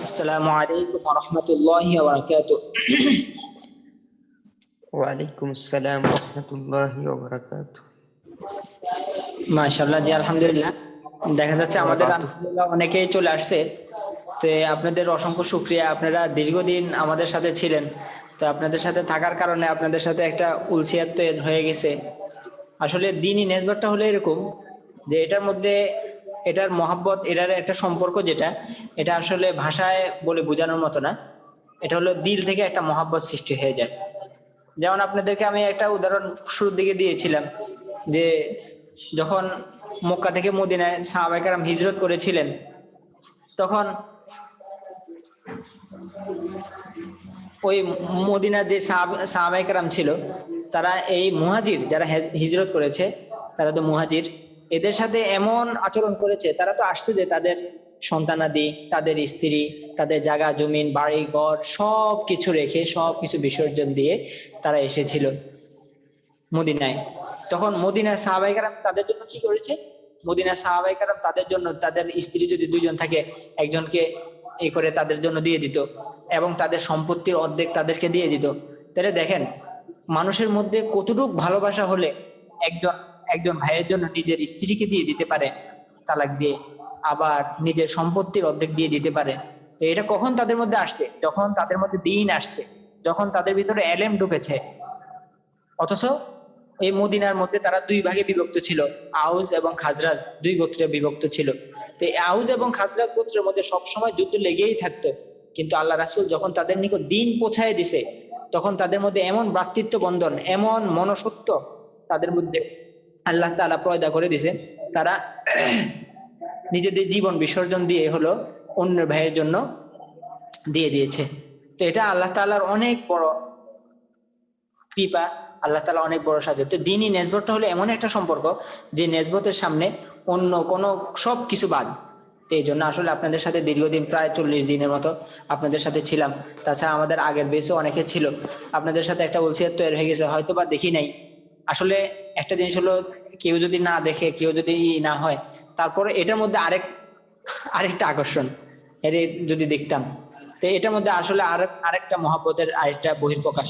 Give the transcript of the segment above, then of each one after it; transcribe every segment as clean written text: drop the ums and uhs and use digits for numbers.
আসসালামু আলাইকুম ওয়া রাহমাতুল্লাহি ওয়া বারাকাতুহু। ওয়ালাইকুম আসসালাম রহমতুল্লাহি ওয়া বারাকাতুহু। মাশাআল্লাহ, জি আলহামদুলিল্লাহ। দেখা যাচ্ছে আমাদের বারাকাতুহু। আলহামদুলিল্লাহ অনেকেই চলে আসছে। তো আপনাদের অসংখ্য শুকরিয়া, আপনারা দীর্ঘদিন আমাদের সাথে ছিলেন। তো আপনাদের সাথে থাকার কারণে আপনাদের সাথে একটা উলসিয়াত তৈরি হয়ে গেছে। আসলে দ্বীনি নেসবতটা হলো এরকম যে এটার মধ্যে এটার মহাব্বত, এটার একটা সম্পর্ক যেটা, এটা আসলে ভাষায় বলে বোঝানোর মতো না। এটা হলো দিল থেকে একটা মহাব্বত সৃষ্টি হয়ে যায়। যেমন আপনাদেরকে আমি একটা উদাহরণ শুরুর দিকে দিয়েছিলাম যে যখন মক্কা থেকে মদিনায় সাহাবায়ে কেরাম হিজরত করেছিলেন, তখন ওই মদিনার যে সাহাবায়ে কেরাম ছিল, তারা এই মুহাজির যারা হিজরত করেছে, তারা তো মুহাজির, এদের সাথে এমন আচরণ করেছে। তারা তো আসছে যে তাদের সন্তানাদি, তাদের স্ত্রী, তাদের জায়গা জমিন বাড়ি ঘর সবকিছু রেখে, সবকিছু বিসর্জন দিয়ে তারা এসেছিল মদিনায়। তখন মদিনার সাহাবায়ে কেরাম তাদের জন্য কি করেছে? মদিনার সাহাবায়ে কেরাম তাদের জন্য, তাদের স্ত্রী যদি দুইজন থাকে, একজনকে এই করে তাদের জন্য দিয়ে দিত, এবং তাদের সম্পত্তির অর্ধেক তাদেরকে দিয়ে দিত। তাহলে দেখেন মানুষের মধ্যে কতটুক ভালোবাসা হলে একজন একজন ভাইয়ের জন্য নিজের স্ত্রীকে দিয়ে দিতে পারে তালাক দিয়ে, আবার নিজের সম্পত্তির অর্ধেক দিয়ে দিতে পারে। তো এটা কখন তাদের মধ্যে আসছে? যখন তাদের মধ্যে দ্বীন আসছে, যখন তাদের ভিতরে এলেম ঢুকেছে। অথচ এই মদিনার মধ্যে তারা দুই ভাগে বিভক্ত ছিল, আউস এবং খাজরাজ দুই গোত্রে বিভক্ত ছিল। তো এই আউস এবং খাজরাজ গোত্রের মধ্যে সবসময় যুদ্ধ লেগেই থাকতো। কিন্তু আল্লাহ রাসূল যখন তাদের নিকট দ্বীন পৌঁছায় দিছে, তখন তাদের মধ্যে এমন ভ্রাতৃত্ব বন্ধন, এমন মনসত্ব তাদের মধ্যে আল্লাহ তাআলা পয়দা করে দিছে, তারা নিজেদের জীবন বিসর্জন দিয়ে হলো অন্য ভাইয়ের জন্য দিয়ে দিয়েছে। তো এটা আল্লাহ তাআলার অনেক বড় কৃপা, আল্লাহ তাআলা অনেক বড় সাহায্য। তো দ্বীনি নেসবতটা হলো এমন একটা সম্পর্ক যে নেসবতের সামনে অন্য কোনো সবকিছু বাদ। তো এই জন্য আসলে আপনাদের সাথে দীর্ঘদিন প্রায় 40 দিনের মতো আপনাদের সাথে ছিলাম। তাছাড়া আমাদের আগের বেসও অনেকে ছিল। আপনাদের সাথে একটা উলসিয়ত তৈরি হয়ে গেছে, হয়তো বা দেখি নাই। আসলে একটা জিনিস হলো, কেউ যদি না দেখে, কেউ যদি না হয়, তারপরে এটার মধ্যে আরেকটা আকর্ষণ, এটা যদি দেখতাম, তো এটার মধ্যে আসলে আরেকটা মহব্বতের আরেকটা বহিঃপ্রকাশ।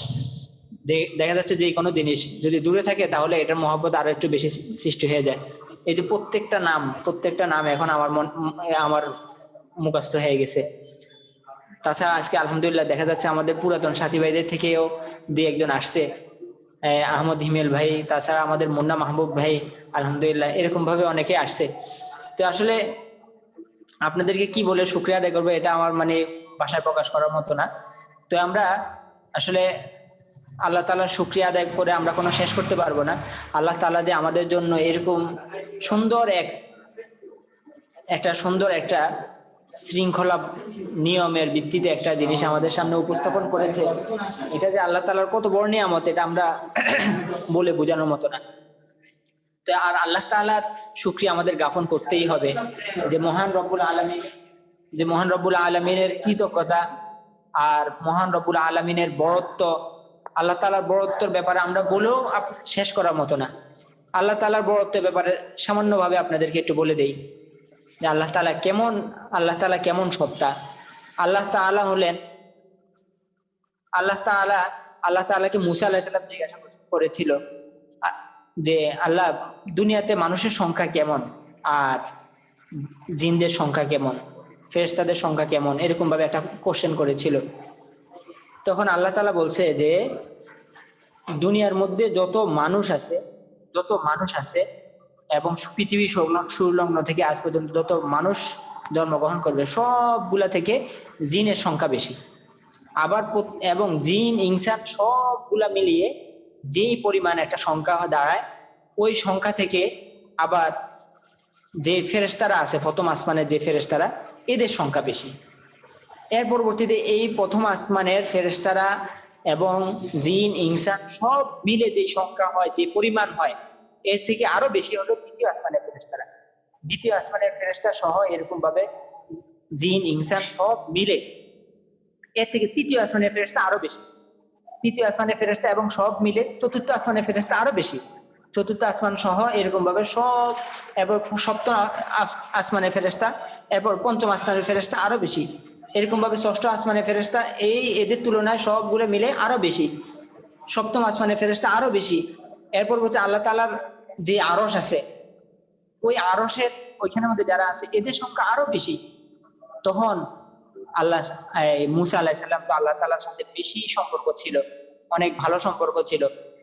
দেখা যাচ্ছে যে কোনো জিনিস যদি দূরে থাকে, তাহলে এটার মহব্বত আরো একটু বেশি সৃষ্টি হয়ে যায়। এই যে প্রত্যেকটা নাম এখন আমার মুখস্থ হয়ে গেছে। তাছাড়া আজকে আলহামদুলিল্লাহ দেখা যাচ্ছে আমাদের পুরাতন সাথী ভাইদের থেকেও দুই একজন আসছে, আহমদ হিমেল ভাই, তাছাড়া আমাদের মুন্না মাহবুব ভাই, আলহামদুলিল্লাহ এরকম ভাবে অনেকে আসছে। তো আসলে আপনাদেরকে কি বলে শুকরিয়া আদায় করবো, এটা আমার মানে ভাষায় প্রকাশ করার মতো না। তো আমরা আসলে আল্লাহ তাআলার শুকরিয়া আদায় করে আমরা কোনো শেষ করতে পারবো না। আল্লাহ তাআলা যে আমাদের জন্য এরকম সুন্দর একটা শৃঙ্খলা নিয়মের ভিত্তিতে একটা জিনিস আমাদের সামনে উপস্থাপন করেছে, এটা যে আল্লাহ তাআলার কত বড় নিয়ামত, এটা আমরা বলে বোঝানোর মতো না। তো আর আল্লাহ তাআলার শুকরিয়া আমাদের জ্ঞাপন করতেই হবে, যে মহান রব্বুল আলামিনের কৃতজ্ঞতা আর মহান রব্বুল আলামিনের বড়ত্ব। আল্লাহ তাআলার বড়ত্বের ব্যাপারে আমরা বলেও শেষ করার মতো না। আল্লাহ তাআলার বড়ত্বের ব্যাপারে সামান্যভাবে আপনাদেরকে একটু বলে দেই যে আল্লাহ তাআলা কেমন সত্তা। আল্লাহ তাআলা হলেন আল্লাহ তাআলা আল্লাহ তাআলাকে মুসা আলাইহিস সালাম জিজ্ঞাসা করেছিল যে আল্লাহ, দুনিয়াতে মানুষের সংখ্যা কেমন, আর জিনদের সংখ্যা কেমন, ফেরেশতাদের সংখ্যা কেমন, এরকম ভাবে একটা কোশ্চেন করেছিল। তখন আল্লাহ তাআলা বলছে যে দুনিয়ার মধ্যে যত মানুষ আছে এবং পৃথিবী সুলগ্ন থেকে আজ পর্যন্ত যত মানুষ জন্মগ্রহণ করবে, সবগুলা থেকে জিনের সংখ্যা বেশি। আবার এবং জিন ইনসান সবগুলা মিলিয়ে যেই পরিমাণ একটা সংখ্যা দাঁড়ায়, ওই সংখ্যা থেকে আবার যে ফেরেশতারা আছে প্রথম আসমানের যে ফেরেশতারা, এদের সংখ্যা বেশি। এর পরবর্তীতে এই প্রথম আসমানের ফেরেশতারা এবং জিন ইনসান সব মিলে যে সংখ্যা হয়, যে পরিমাণ হয়, এর থেকে আরো বেশি হলো দ্বিতীয় আসমানের ফেরেশতারা। দ্বিতীয় আসমানের ফেরেশতা সহ এরকম ভাবে জিন ইনসান সব মিলে এর থেকে তৃতীয় আসমানের ফেরেশতা আরো বেশি। তৃতীয় আসমানের ফেরেশতা এবং সব মিলে চতুর্থ আসমানের ফেরেশতা আরো বেশি। চতুর্থ আসমান সহ এরকম ভাবে সব, এরপর সপ্তম আসমানের ফেরেশতা, এরপর পঞ্চম আসমানের ফেরেশতা আরো বেশি। এরকম ভাবে ষষ্ঠ আসমানের ফেরেশতা এদের তুলনায় সবগুলো মিলে আরো বেশি, সপ্তম আসমানের ফেরেশতা আরো বেশি। এরপর বলছে আল্লাহ তাআলার যে আরশ আছে, ওই আরশের ওইখানের মধ্যে যারা আছে এদের সংখ্যা আরো বেশি। তখন আল্লাহ মুসা আলাইহিস সালাম তো আল্লাহ তাআলার সাথে বেশি সম্পর্ক ছিল, অনেক ভালো সম্পর্ক ছিল।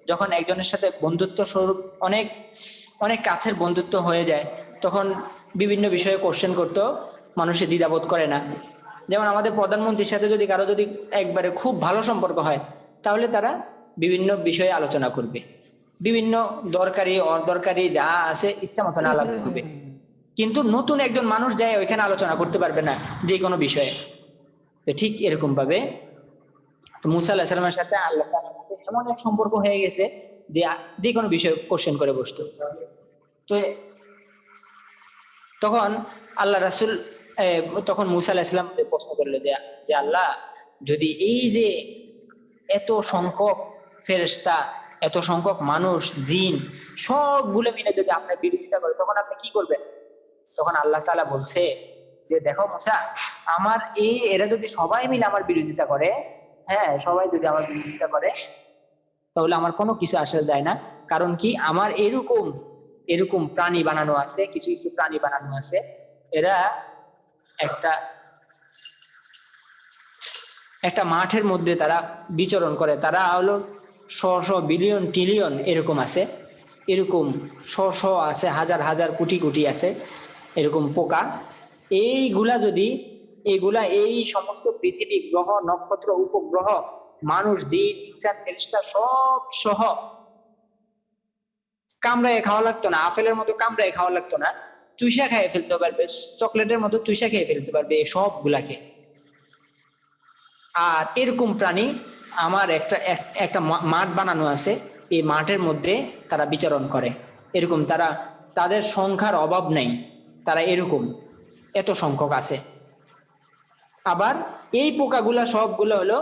যখন একজনের সাথে বন্ধুত্ব স্বরূপ অনেক অনেক কাছের বন্ধুত্ব হয়ে যায়, তখন বিভিন্ন বিষয়ে কোশ্চেন করতেও মানুষের দ্বিধাবোধ করে না। যেমন আমাদের প্রধানমন্ত্রীর সাথে যদি কারো যদি একবারে খুব ভালো সম্পর্ক হয়, তাহলে তারা বিভিন্ন বিষয়ে আলোচনা করবে, বিভিন্ন দরকারি অদরকারি যা আছে ইচ্ছা মতন আলাদা করবে। কিন্তু নতুন একজন মানুষ যায় ওইখানে আলোচনা করতে পারবে না যে কোনো বিষয়ে। তো ঠিক এরকম ভাবে মুসা আলাইহিস সালামের সাথে আল্লাহ তাআলার সাথে এমন এক সম্পর্ক হয়ে গেছে যে যে কোনো বিষয়ে কোশ্চেন করে বসতো। তো তখন আল্লাহ রাসূল তখন মুসা আলাইহিস সালাম প্রশ্ন করলো যে আল্লাহ, যদি এই যে এত সংখ্যক ফেরেশতা, এত সংখ্যক মানুষ, জিন সবগুলো মিলে যদি আপনার বিরোধিতা করে, তখন আপনি কি করবেন? তখন আল্লাহ তাআলা বলছে যে দেখো মুসা, আমার এরা যদি সবাই মিলে আমার বিরোধিতা করে, হ্যাঁ সবাই যদি আমার বিরোধিতা করে, তাহলে আমার কোনো কিছু আসা যায় না। কারণ কি, আমার এরকম এরকম প্রাণী বানানো আছে, কিছু কিছু প্রাণী বানানো আছে, এরা একটা একটা মাঠের মধ্যে তারা বিচরণ করে। তারা হলো শ শ বিলিয়ন ট্রিলিয়ন এরকম আছে, এরকম শ শ আছে, হাজার হাজার কোটি কোটি আছে এরকম পোকা। এইগুলা এই সমস্ত পৃথিবী, গ্রহ, নক্ষত্র, উপগ্রহ, মানুষ, জিন, ইনসান, ফেরেশতা সব সহ কামড়ায় খাওয়া লাগতো না, আপেলের মতো কামড়ায় খাওয়া লাগতো না, চুষা খেয়ে ফেলতে পারবে, চকলেটের মতো চুষা খেয়ে ফেলতে পারবে এই সবগুলাকে। আর এরকম প্রাণী আমার একটা মাঠ বানানো আছে, এই মাঠের মধ্যে তারা বিচরণ করে। এরকম তাদের সংখ্যার অভাব নেই, তারা এরকম এত সংখ্যক আছে। আবার এই পোকাগুলা সবগুলো হলো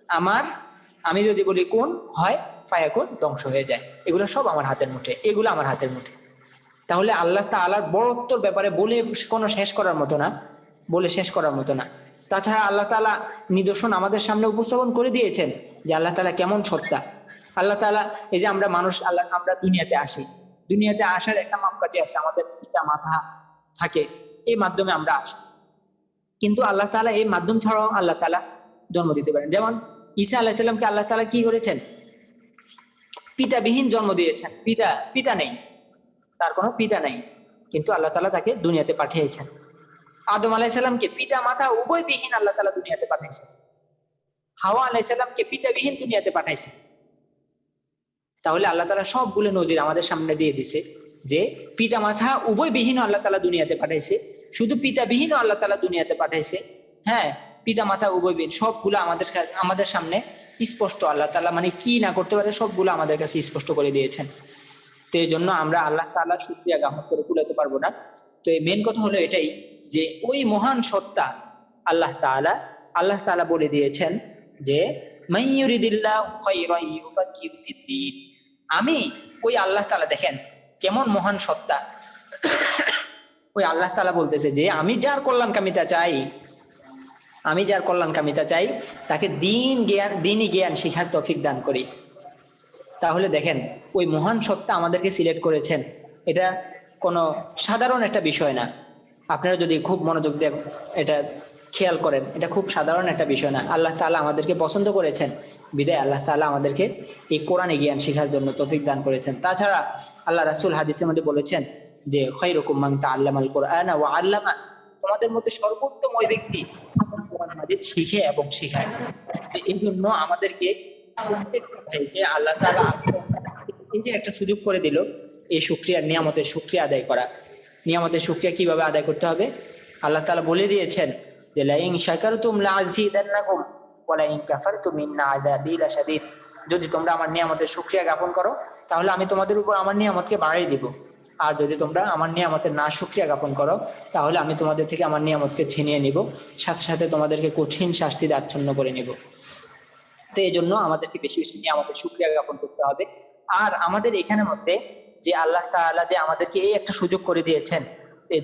আমার, আমি যদি বলি কোন হয় ফায়াকুন, ধ্বংস হয়ে যায়। এগুলো সব আমার হাতের মুঠে, এগুলো আমার হাতের মুঠে। তাহলে আল্লাহ তাআলার বড়ত্বর ব্যাপারে বলে কোনো শেষ করার মতো না, বলে শেষ করার মতো না। তাছাড়া আল্লাহ তাআলা নিদর্শন আমাদের সামনে উপস্থাপন করে দিয়েছেন যে আল্লাহ তাআলা কেমন সত্তা। আল্লাহ তাআলা, এই যে আমরা মানুষ, আমরা দুনিয়াতে আসি, দুনিয়াতে আসার একটা মাপকাঠি আছে, আমাদের পিতা মাতা থাকে, এই মাধ্যমে আমরা আসি। কিন্তু আল্লাহ তাআলা এই মাধ্যম ছাড়াও আল্লাহ তাআলা জন্ম দিতে পারেন। যেমন ঈসা আলাইহিস সালামকে আল্লাহ তাআলা কি করেছেন? পিতাবিহীন জন্ম দিয়েছেন, পিতা নেই, তার কোনো পিতা নাই, কিন্তু আল্লাহ তাআলা তাকে দুনিয়াতে পাঠিয়েছেন। আদম আলাইহিস সালামকে পিতা মাতা উভয়বিহীন আল্লাহ তাআলা দুনিয়াতে পাঠিয়েছেন। হাওয়া আলাইহিস সালামকে পিতাবিহীন দুনিয়াতে পাঠাইছেন। তাহলে আল্লাহ তাআলা সবগুলো নজির আমাদের সামনে দিয়ে দিছে যে পিতা মাতা উভয়বিহীন আল্লাহ তাআলা দুনিয়াতে পাঠাইছে, শুধু পিতাবিহীন আল্লাহ তাআলা দুনিয়াতে পাঠাইছে। হ্যাঁ, পিতা মাতা উভয়বিহীন সবগুলো আমাদের সামনে স্পষ্ট। আল্লাহ তাআলা মানে কি না করতে পারে সবগুলো আমাদের কাছে স্পষ্ট করে দিয়েছেন। তো এই জন্য আমরা আল্লাহ তাআলার শুকরিয়া জ্ঞাপন করে কুলাতে পারবো না। তো এই মেন কথা হলো এটাই যে ওই মহান সত্তা আল্লাহ তাআলা বলে দিয়েছেন যে মাইয়ুরিদিল্লাহু খায়রান ইউফাক্কিহু ফিদ্দীন। আমি ওই আল্লাহ তাআলা, দেখেন কেমন মহান সত্তা। ওই আল্লাহ তাআলা বলতেছে যে আমি যার কল্যাণকামিতা চাই তাকে দ্বীনি জ্ঞান শিখার তৌফিক দান করি। তাহলে দেখেন ওই মহান সত্তা আমাদেরকে সিলেক্ট করেছেন, এটা কোনো সাধারণ একটা বিষয় না। আপনারা যদি খুব মনোযোগ দিয়ে এটা খেয়াল করেন, এটা খুব সাধারণ একটা বিষয় না। আল্লাহ তাআলা আমাদেরকে পছন্দ করেছেন বিদায় আল্লাহ তাআলা আমাদেরকে এই কোরআনে জ্ঞান শেখার জন্য তৌফিক দান করেছেন। তাছাড়া আল্লাহ রাসূল হাদিসের মধ্যে বলেছেন যে খায়রুকুম মান তাআল্লামাল কোরআনা ওয়া আল্লামা, তোমাদের মধ্যে সর্বোত্তম ওই ব্যক্তি কোরআন মাজিদ শিখে এবং শেখায়। এই জন্য আমাদেরকে প্রত্যেকটা থেকে আল্লাহ তাআলা আজকে এই যে একটা সুযোগ করে দিল, এই নিয়ামতের শুকরিয়া আদায় করা। নিয়ামতের শুকরিয়া কিভাবে আদায় করতে হবে? আল্লাহ তাআলা বলে দিয়েছেন যে লাইন শাকারতুম লাযিদান্নাকুম ওয়া লাইন কাফারতুম ইন্না আযাবি লাশাদীদ। যদি তোমরা আমার নিয়ামতের শুকরিয়া জ্ঞাপন করো তাহলে আমি তোমাদের উপর আমার নিয়ামতকে বাড়িয়ে দিব, আর যদি তোমরা আমার নিয়ামতের না শুকরিয়া জ্ঞাপন করো তাহলে আমি তোমাদের থেকে আমার নিয়ামতকে ছিনিয়ে নিব, সাথে সাথে তোমাদেরকে কঠিন শাস্তিতে আচ্ছন্ন করে নিব। তো এই জন্য আমাদেরকে বেশি বেশি নিয়ামতের শুকরিয়া জ্ঞাপন করতে হবে। আর আমাদের এখানের মধ্যে যে আল্লাহ তাআলা যে আমাদেরকে এই একটা সুযোগ করে দিয়েছেন,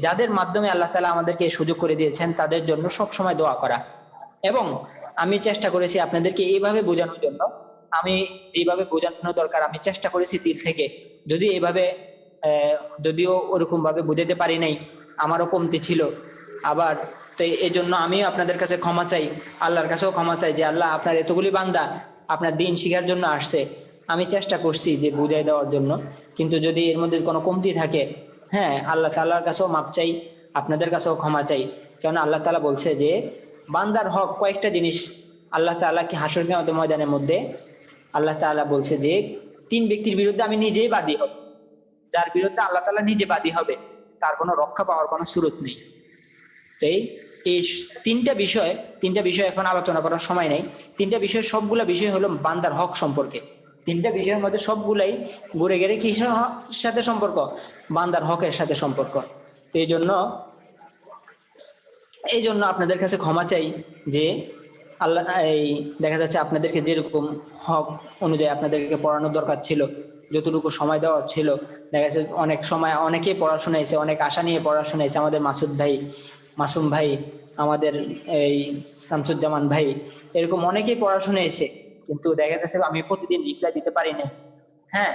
যাদের মাধ্যমে আল্লাহ তাআলা আমাদেরকে এই সুযোগ করে দিয়েছেন তাদের জন্য সব সময় দোয়া করা। এবং আমি চেষ্টা করেছি আপনাদেরকে এইভাবে বোঝানোর জন্য, আমি যেভাবে বোঝানো দরকার আমি চেষ্টা করেছি দিল থেকে। যদি এইভাবে যদিও ওরকম ভাবে বুঝাতে পারি নাই, আমারও কমতি ছিল। আবার তো এই জন্য আমিও আপনাদের কাছে ক্ষমা চাই, আল্লাহর কাছেও ক্ষমা চাই যে আল্লাহ আপনার এতগুলি বান্দা আপনার দিন শিখার জন্য আসছে, আমি চেষ্টা করছি যে বুঝাই দেওয়ার জন্য, কিন্তু যদি এর মধ্যে কোনো কমতি থাকে, হ্যাঁ আল্লাহ তাআলার কাছেও মাপ চাই, আপনাদের কাছেও ক্ষমা চাই। কেন আল্লাহ তাআলা বলছে যে বান্দার হক কয়েকটা জিনিস আল্লাহ তাআলা কি হাসর কিয়ামতের ময়দানের মধ্যে আল্লাহ তাআলা বলছে যে তিন ব্যক্তির বিরুদ্ধে আমি নিজেই বাদী হব, যার বিরুদ্ধে আল্লাহ তাআলা নিজে বাদী হবে, তার কোনো রক্ষা পাওয়ার কোনো সুরত নেই। তো এই তিনটা বিষয় এখন আলোচনা করার সময় নেই। তিনটা বিষয়, সবগুলা বিষয় হলো বান্দার হক সম্পর্কে। তিনটা বিষয়ের মধ্যে সবগুলাই ঘুরে গেড়ে কিসের সাথে সম্পর্ক? বান্দার হকের সাথে সম্পর্ক। তো এই জন্য আপনাদের কাছে ক্ষমা চাই যে আল্লাহ, এই দেখা যাচ্ছে আপনাদেরকে যেরকম হক অনুযায়ী আপনাদেরকে পড়ানোর দরকার ছিল, যতটুকু সময় দেওয়ার ছিল, দেখা যাচ্ছে অনেক সময় অনেকেই পড়াশোনা এসে অনেক আশা নিয়ে পড়াশোনা এসে, আমাদের মাসুদ ভাই, মাসুম ভাই, আমাদের এই শামসুজ্জামান ভাই, এরকম অনেকেই পড়াশোনা এসে, কিন্তু দেখা যাচ্ছে আমি প্রতিদিন রিপ্লাই দিতে পারি না। হ্যাঁ,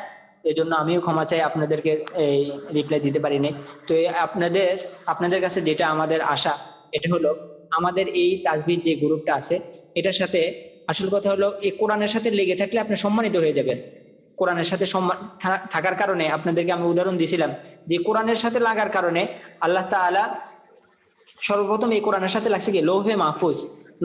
এই জন্য আমিও ক্ষমা চাই, আপনাদেরকে এই রিপ্লাই দিতে পারিনি। তো আপনাদের আপনাদের কাছে যেটা আমাদের আশা, এটা হলো আমাদের এই তাজবির যে গ্রুপটা আছে, এটার সাথে আসল কথা হলো এই কোরআনের সাথে লেগে থাকলে আপনি সম্মানিত হয়ে যাবেন। কোরআনের সাথে সম্মান থাকার কারণে আপনাদেরকে আমি উদাহরণ দিয়েছিলাম যে কোরআনের সাথে লাগার কারণে আল্লাহ তাআলা সর্বপ্রথম এই কোরআনের সাথে লাগছে কি লৌহে মাহফুজ।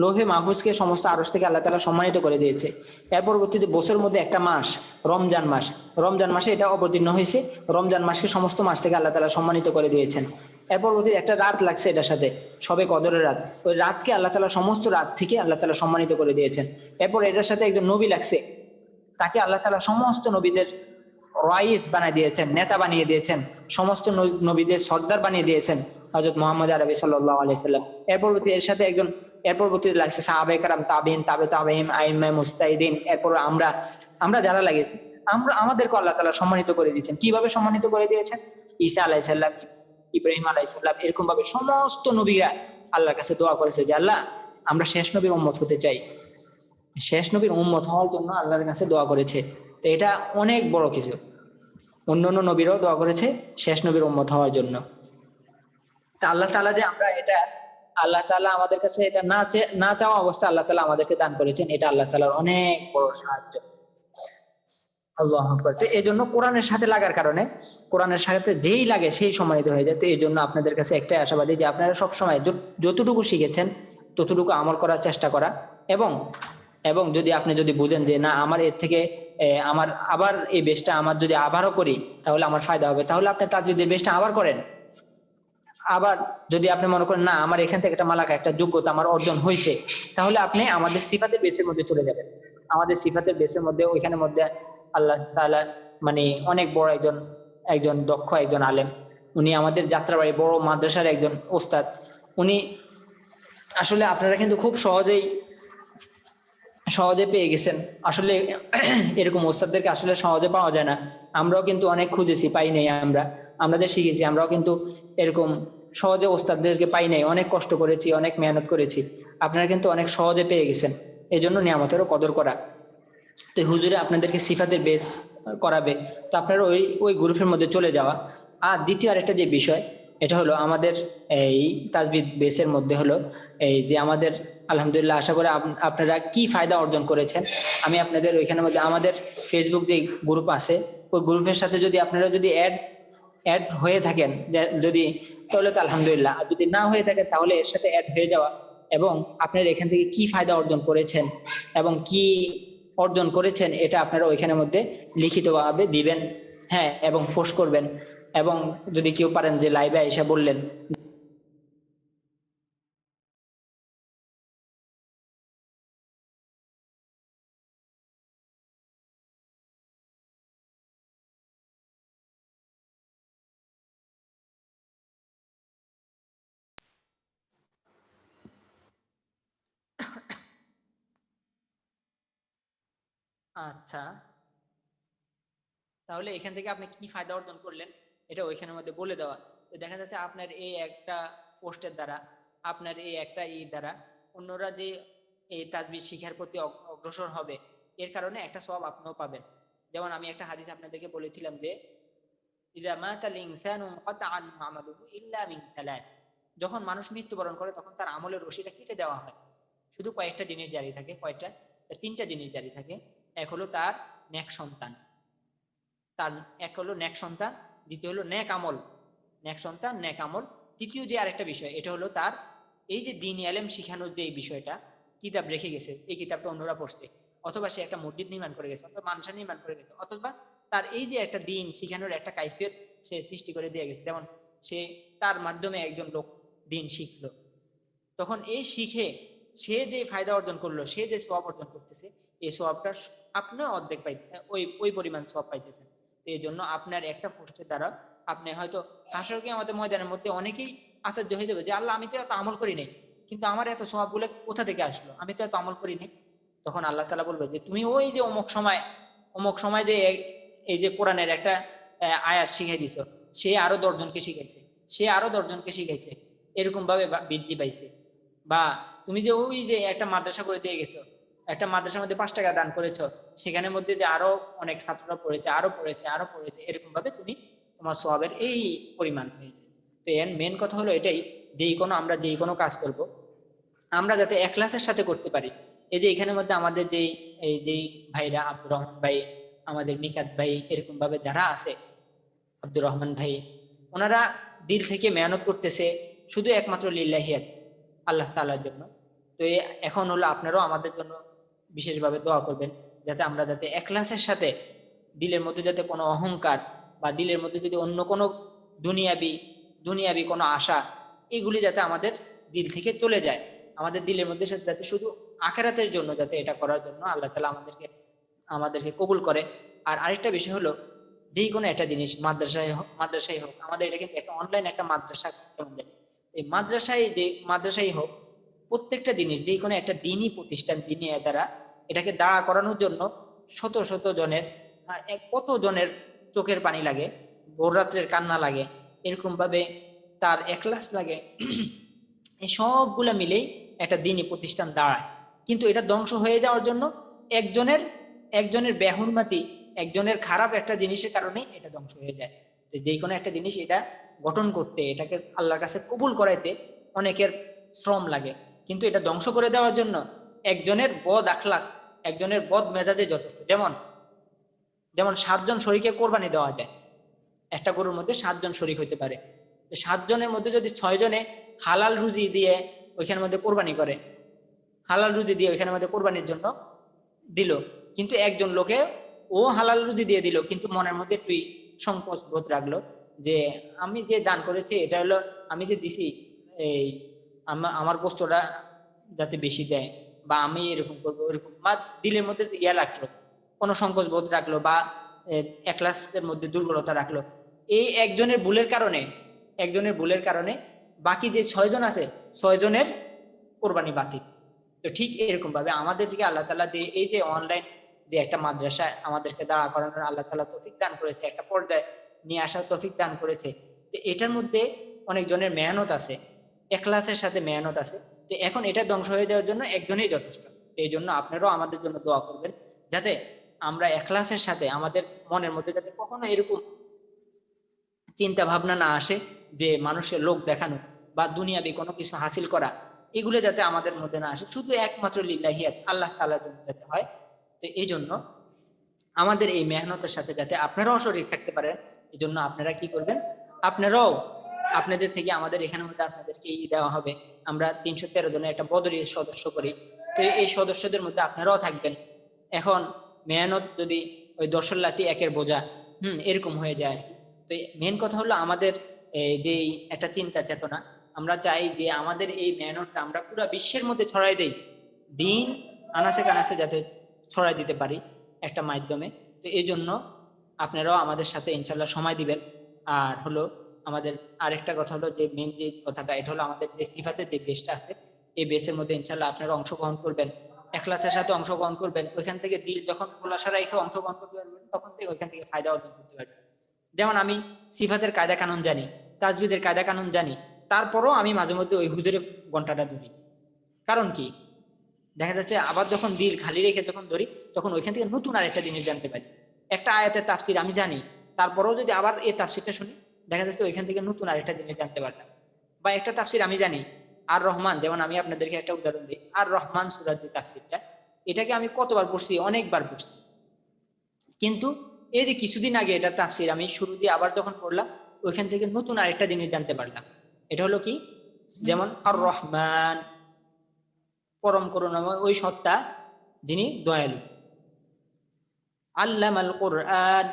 লৌহে মাহফুজকে সমস্ত আরশ থেকে আল্লাহ তাআলা সম্মানিত করে দিয়েছে। এর পরবর্তীতে বছরের মধ্যে একটা মাস, রমজান মাস, রমজান মাসে এটা অবতীর্ণ হয়েছে। রমজান মাসকে সমস্ত মাস থেকে আল্লাহ তাআলা সম্মানিত করে দিয়েছেন। এর পরবর্তীতে একটা রাত লাগছে এটার সাথে, সবে কদরের রাত। ওই রাতকে আল্লাহ তাআলা সমস্ত রাত থেকে আল্লাহ তাআলা সম্মানিত করে দিয়েছেন। এরপর এটার সাথে একজন নবী লাগছে, তাকে আল্লাহ তাআলা সমস্ত নবীদের রাইস বানিয়ে দিয়েছেন, নেতা বানিয়ে দিয়েছেন, সমস্ত নবীদের সর্দার বানিয়ে দিয়েছেন হযরত মুহাম্মদ আরবি সাল্লাল্লাহু আলাইহি সাল্লাম। এর সাথে একজন, এর পরবর্তীতে লাগছে সাহাবায়ে কেরাম, তাবিঈন, তাবিঈন, আইম্মা মুজতাহিদিন। এরপর আমরা আমরা যারা লাগেছি, আমরা আমাদেরকে আল্লাহ তাআলা সম্মানিত করে দিয়েছেন। কিভাবে সম্মানিত করে দিয়েছেন? ঈসা আলাইহিস সালাম, ইব্রাহিম আলাইহিস সালাম, এরকম ভাবে সমস্ত নবীরা আল্লাহর কাছে দোয়া করেছে যে আল্লাহ আমরা শেষ নবীর উম্মত হতে চাই। শেষ নবীর উম্মত হওয়ার জন্য আল্লাহর কাছে দোয়া করেছে। তো এটা অনেক বড় কিছু। অন্যান্য নবীরাও দোয়া করেছে শেষ নবীর উম্মত হওয়ার জন্য। তা আল্লাহ তাআলা যে আমরা এটা, আল্লাহ তাআলা আমাদের কাছে এটা না চাওয়া অবস্থা আল্লাহ তাআলা আমাদেরকে দান করেছেন, এটা আল্লাহ তাআলার অনেক বড় সাহায্য। আল্লাহু আকবার। তো এই জন্য কোরআনের সাথে লাগার কারণে, কোরআনের সাথে যেই লাগে সেই সম্মানিত হয়ে যায়। তো এই জন্য আপনাদের কাছে একটাই আশাবাদী যে আপনারা সবসময় যতটুকু শিখেছেন ততটুকু আমল করার চেষ্টা করা। এবং এবং যদি আপনি যদি বুঝেন যে না আমার এর থেকে আমার আবার এই বেশটা আমার যদি আবারও করি তাহলে আমার ফায়দা হবে, তাহলে আপনি তাজউদ্দের বেশটা আবার করেন। আবার যদি আপনি মনে করেন না আমার এখান থেকে একটা মালাকা, একটা যোগ্যতা আমার অর্জন হয়েছে, তাহলে আপনি আমাদের সিফাতের বেসের মধ্যে চলে যাবেন। আমাদের সিফাতের বেসের মধ্যে, ওইখানের মধ্যে আল্লাহ তাআলা মানে অনেক বড় একজন একজন দক্ষ একজন আলেম, উনি আমাদের যাত্রাবাড়ি বড় মাদ্রাসার একজন ওস্তাদ। উনি আসলে আপনারা কিন্তু খুব সহজেই সহজে পেয়ে গেছেন। আসলে এরকম ওস্তাদদেরকে আসলে সহজে পাওয়া যায় না। আমরাও কিন্তু অনেক খুঁজেছি, পাই নাই। আমরা যে শিখেছি আমরাও কিন্তু এরকম সহজে ওস্তাদদেরকে পাই নাই, অনেক কষ্ট করেছি, অনেক মেহনত করেছি। আপনারা কিন্তু অনেক সহজে পেয়ে গেছেন। এই জন্য নিয়ামতেরও কদর করা। তো হুজুরে আপনাদেরকে সিফাতের বেস করাবে, তো আপনারা ওই ওই গ্রুপের মধ্যে চলে যাওয়া। আর দ্বিতীয় আরেকটা যে বিষয়, এটা হলো আমাদের এই তাজবিদ বেসের মধ্যে হলো এই যে আমাদের আলহামদুলিল্লাহ আশা করি আপনারা কি ফায়দা অর্জন করেছেন। আমি আপনাদের ওইখানের মধ্যে আমাদের ফেসবুক যে গ্রুপ আছে, ওই গ্রুপের সাথে যদি আপনারা যদি অ্যাড অ্যাড হয়ে থাকেন, যদি, তাহলে তো আলহামদুলিল্লাহ। আর যদি না হয়ে থাকে তাহলে এর সাথে অ্যাড হয়ে যাওয়া, এবং আপনারা এখান থেকে কি ফায়দা অর্জন করেছেন এবং কি অর্জন করেছেন এটা আপনারা ওইখানের মধ্যে লিখিতভাবে দিবেন। হ্যাঁ, এবং পোস্ট করবেন। এবং যদি কেউ পারেন যে লাইভে এসে বললেন। আচ্ছা, তাহলে এখান থেকে আপনি কি ফায়দা অর্জন করলেন এটা ওইখানের মধ্যে বলে দেওয়া। তো দেখা যাচ্ছে আপনার এই একটা পোস্টের দ্বারা, আপনার এই একটা দ্বারা অন্যরা যে এই তাসবিহ শিখার প্রতি অগ্রসর হবে, এর কারণে একটা সওয়াব আপনিও পাবেন। যেমন আমি একটা হাদিস আপনাদেরকে বলেছিলাম যে ইজা মাতাল ইনসানু মুকাতাআন আমালুহু ইল্লা মিন তালাত, যখন মানুষ মৃত্যুবরণ করে তখন তার আমলের রশিটা কেটে দেওয়া হয়, শুধু কয়েকটা জিনিস জারি থাকে। কয়েকটা? তিনটা জিনিস জারি থাকে। এক হলো তার নেক সন্তান, তার এক হলো নেক সন্তান, দ্বিতীয় হলো নেক আমল, নেক সন্তান নেক আমল। তৃতীয় যে আরেকটা বিষয়, এটা হলো তার এই যে দ্বীন ইলম শিখানোর যে বিষয়টা, কিতাব রেখে গেছে, এই কিতাবটা অন্যরা পড়ছে, অথবা সে একটা মসজিদ নির্মাণ করে গেছে, অথবা মানসা নির্মাণ করে গেছে, অথবা তার এই যে একটা দ্বীন শিখানোর একটা কাইফিয়ত সে সৃষ্টি করে দিয়ে গেছে, যেমন সে তার মাধ্যমে একজন লোক দ্বীন শিখলো, তখন এই শিখে সে যে ফায়দা অর্জন করলো, সে যে সওয়াব অর্জন করতেছে, এই সওয়াবটা আপনিও অর্ধেক পাইতে, ওই পরিমাণ সওয়াব পাইতেছেন। তো এই জন্য আপনার একটা পোস্টের দ্বারা আপনি হয়তো হাসরকে আমাদের ময়দানের মধ্যে অনেকেই আশ্চর্য হয়ে যাবে যে আল্লাহ, আমি তো এত আমল করি নাই, কিন্তু আমার এত সওয়াবগুলো কোথা থেকে আসলো, আমি তো এত আমল করি নাই। তখন আল্লাহ তাআলা বলবে যে তুমি ওই যে অমুক সময় যে এই যে কোরআনের একটা আয়াত শিখাই দিছ, সে আরো 10 জনকে শিখাইছে, সে আরো 10 জনকে শিখাইছে, এরকম ভাবে বৃদ্ধি পাইছে। বা তুমি যে ওই যে একটা মাদ্রাসা করে দিয়ে গেছো, একটা মাদ্রাসার মধ্যে 5 টাকা দান করেছো, সেখানের মধ্যে যে আরো অনেক ছাত্ররা পড়েছে, আরো পড়েছে, আরো পড়েছে, এরকম ভাবে তুমি তোমার সওয়াবের এই পরিমাণ হয়েছে। তো এর মেন কথা হলো এটাই, আমরা যেই কোনো কাজ করব, আমরা যাতে এখলাসের সাথে করতে পারি। এই যে এখানের মধ্যে আমাদের যেই ভাইরা, আব্দুর রহমান ভাই, আমাদের মিকাত ভাই, এরকম ভাবে যারা আছে, আব্দুর রহমান ভাই, ওনারা দিল থেকে মেহনত করতেছে শুধু একমাত্র লিল্লাহিয়াত, আল্লাহ তাআলার জন্য। তো এখন হলো আপনারাও আমাদের জন্য বিশেষভাবে দোয়া করবেন, যাতে আমরা যাতে এখলাসের সাথে, দিলের মধ্যে যাতে কোনো অহংকার বা দিলের মধ্যে যদি অন্য কোনো দুনিয়াবি দুনিয়াবি কোনো আশা, এগুলি যাতে আমাদের দিল থেকে চলে যায়, আমাদের দিলের মধ্যে যাতে শুধু আখিরাতের জন্য, যাতে এটা করার জন্য আল্লাহ তাআলা আমাদেরকে কবুল করে। আর আরেকটা বিষয় হলো, যেই কোনো একটা জিনিস মাদ্রাসায় হোক, আমাদের এটা কিন্তু একটা অনলাইন একটা মাদ্রাসা, কেমন জানি এই মাদ্রাসাই হোক, প্রত্যেকটা জিনিস যেই কোনো একটা দিনই প্রতিষ্ঠান, দিনই দ্বারা এটাকে দাঁড়া করানোর জন্য শত শত জনের, কত জনের চোখের পানি লাগে, ভোর রাত্রের কান্না লাগে, এরকম ভাবে তার এখলাস লাগে, এই সবগুলা মিলেই একটা দিনই প্রতিষ্ঠান দাঁড়ায়। কিন্তু এটা ধ্বংস হয়ে যাওয়ার জন্য একজনের একজনের বেহুরমাতি, একজনের খারাপ একটা জিনিসের কারণেই এটা ধ্বংস হয়ে যায়। তো যে কোনো একটা জিনিস এটা গঠন করতে, এটাকে আল্লাহর কাছে কবুল করাইতে অনেকের শ্রম লাগে, কিন্তু এটা ধ্বংস করে দেওয়ার জন্য একজনের বদ আখলাক, একজনের বদ মেজাজে যথেষ্ট। যেমন যেমন 7 জন শরীকে কোরবানি দেওয়া যায়, একটা গরুর মধ্যে 7 জন শরীক হইতে পারে। 7 জনের মধ্যে যদি 6 জনে হালাল রুজি দিয়ে ওইখানের মধ্যে কোরবানি করে, হালাল রুজি দিয়ে ওইখানের মধ্যে কোরবানির জন্য দিল, কিন্তু একজন লোকে ও হালাল রুজি দিয়ে দিল, কিন্তু মনের মধ্যে একটু সংকোচ বোধ রাখলো যে আমি যে দান করেছি, এটা হলো আমি যে দিছি, এই আমার বস্তুটা যাতে বেশি দেয়, বা আমি এরকম করবো, এরকম বা দিলের মধ্যে ইয়া রাখলো, কোনো সংকোচ বোধ রাখলো, বা এখলাসের মধ্যে দুর্বলতা রাখলো। এই একজনের ভুলের কারণে বাকি যে 6 জন আছে, 6 জনের কোরবানি বাতিল। তো ঠিক এরকম ভাবে আমাদের দিকে আল্লাহ তাআলা যে এই যে অনলাইন যে একটা মাদ্রাসা আমাদেরকে দাঁড়া করানোর আল্লাহ তাআলা তৌফিক দান করেছে, একটা পর্যায়ে নিয়ে আসার তৌফিক দান করেছে, তো এটার মধ্যে অনেক জনের মেহনত আছে, এখলাসের সাথে মেহনত আছে। তো এখন এটা ধ্বংস হয়ে যাওয়ার জন্য একজনই যথেষ্ট। এই জন্য আপনারাও আমাদের জন্য দোয়া করবেন, যাতে আমরা এখলাসের সাথে, আমাদের মনের মধ্যে যাতে কখনো এরকম চিন্তা ভাবনা না আসে যে মানুষের লোক দেখানো বা দুনিয়াবি কোনো কিছু হাসিল করা, এগুলো যাতে আমাদের মধ্যে না আসে, শুধু একমাত্র লিল্লাহিয়াত, আল্লাহ তাআলার জন্য যাতে হয়। তো এই জন্য আমাদের এই মেহনতের সাথে যাতে আপনারাও শরীক থাকতে পারেন, এই জন্য আপনারা কি করবেন, আপনারাও আপনাদের থেকে আমাদের এখানের মধ্যে আপনাদেরকে দেওয়া হবে, আমরা 313 জনের একটা বদরি সদস্য করি। তো এই সদস্যদের মধ্যে আপনারাও থাকবেন। এখন মেহনত যদি ওই 10 লাঠি একের বোঝা এরকম হয়ে যায় আর কি। তো মেন কথা হলো আমাদের যে একটা চিন্তা চেতনা, আমরা চাই যে আমাদের এই মেহনতটা আমরা পুরো বিশ্বের মধ্যে ছড়াই দেই, দিন আনাসে কানাসে যাতে ছড়াই দিতে পারি একটা মাধ্যমে। তো এই জন্য আপনারাও আমাদের সাথে ইনশাল্লাহ সময় দিবেন। আর হলো আমাদের আরেকটা কথা হলো যে মেন যে কথাটা, এটা হলো আমাদের যে সিফাতের যে বেসটা আছে, এই বেসের মধ্যে ইনশাল্লাহ আপনারা অংশগ্রহণ করবেন, এখলাসের সাথে অংশগ্রহণ করবেন। ওইখান থেকে দিল যখন খোলাসা রেখে অংশগ্রহণ করতে পারবেন, তখন থেকে ওইখান থেকে ফায়দা অর্জন করতে পারবেন। যেমন আমি সিফাতের কায়দা কানুন জানি, তাজবিদের কায়দা কানুন জানি, তারপরও আমি মাঝে মধ্যে ওই হুজুরের ঘন্টাটা ধরি, কারণ কি, দেখা যাচ্ছে আবার যখন দিল খালি রেখে যখন ধরি তখন ওইখান থেকে নতুন আরেকটা জিনিস জানতে পারি। একটা আয়াতের তাফসির আমি জানি, তারপরেও যদি আবার এই তাফসিরটা শুনি দেখা যাচ্ছে ওইখান থেকে নতুন আরেকটা জিনিস জানতে পারলাম। বা একটা তাফসির আমি জানি আর রহমান, যেমন আমি আপনাদেরকে একটা উদাহরণ দিই, আর রহমান সূরার যে তাফসিরটা, এটাকে আমি কতবার পড়ছি, অনেকবার পড়ছি, কিন্তু এই যে কিছুদিন আগে এটা তাফসির আমি শুরু দিয়ে আবার যখন পড়লাম ওইখান থেকে নতুন আরেকটা জিনিস জানতে পারলাম। এটা হলো কি, যেমন আর রহমান, পরম করুণাময় ওই সত্তা যিনি দয়ালু। আল্লামাল কোরআন,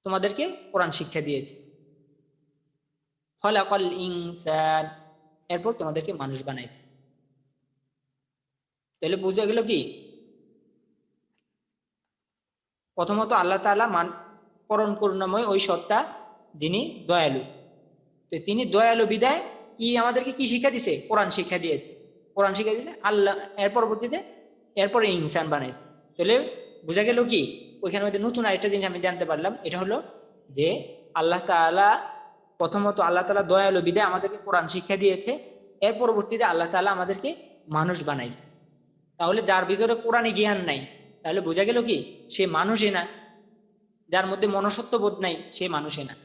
তোমাদেরকে কোরআন শিক্ষা দিয়েছে। খলাকাল ইনসান, এরপর তোমাদেরকে মানুষ বানাইছে। তাহলে বুঝা গেল কি, প্রথমত আল্লাহ তাআলা পরম করুণাময় ওই সত্তা যিনি দয়ালু। তো তিনি দয়ালু বিদায় কি আমাদেরকে কি শিক্ষা দিছে, কোরআন শিক্ষা দিয়েছে। কোরআন শিক্ষা দিয়েছে আল্লাহ, এর পরবর্তীতে এরপরে ইনসান বানাইছে। তাহলে বোঝা গেল কি, ওইখানে মধ্যে নতুন আরেকটা জিনিস আমি জানতে পারলাম, এটা হলো যে আল্লাহ তাআলা, প্রথমত আল্লাহ তাআলা দয়ালু বিদায় আমাদেরকে কোরআন শিক্ষা দিয়েছে, এর পরবর্তীতে আল্লাহ তাআলা আমাদেরকে মানুষ বানাইছে। তাহলে যার ভিতরে কোরআনী জ্ঞান নাই, তাহলে বোঝা গেল কি সে মানুষই না। যার মধ্যে মনুষ্যত্ব বোধ নাই সে মানুষই না।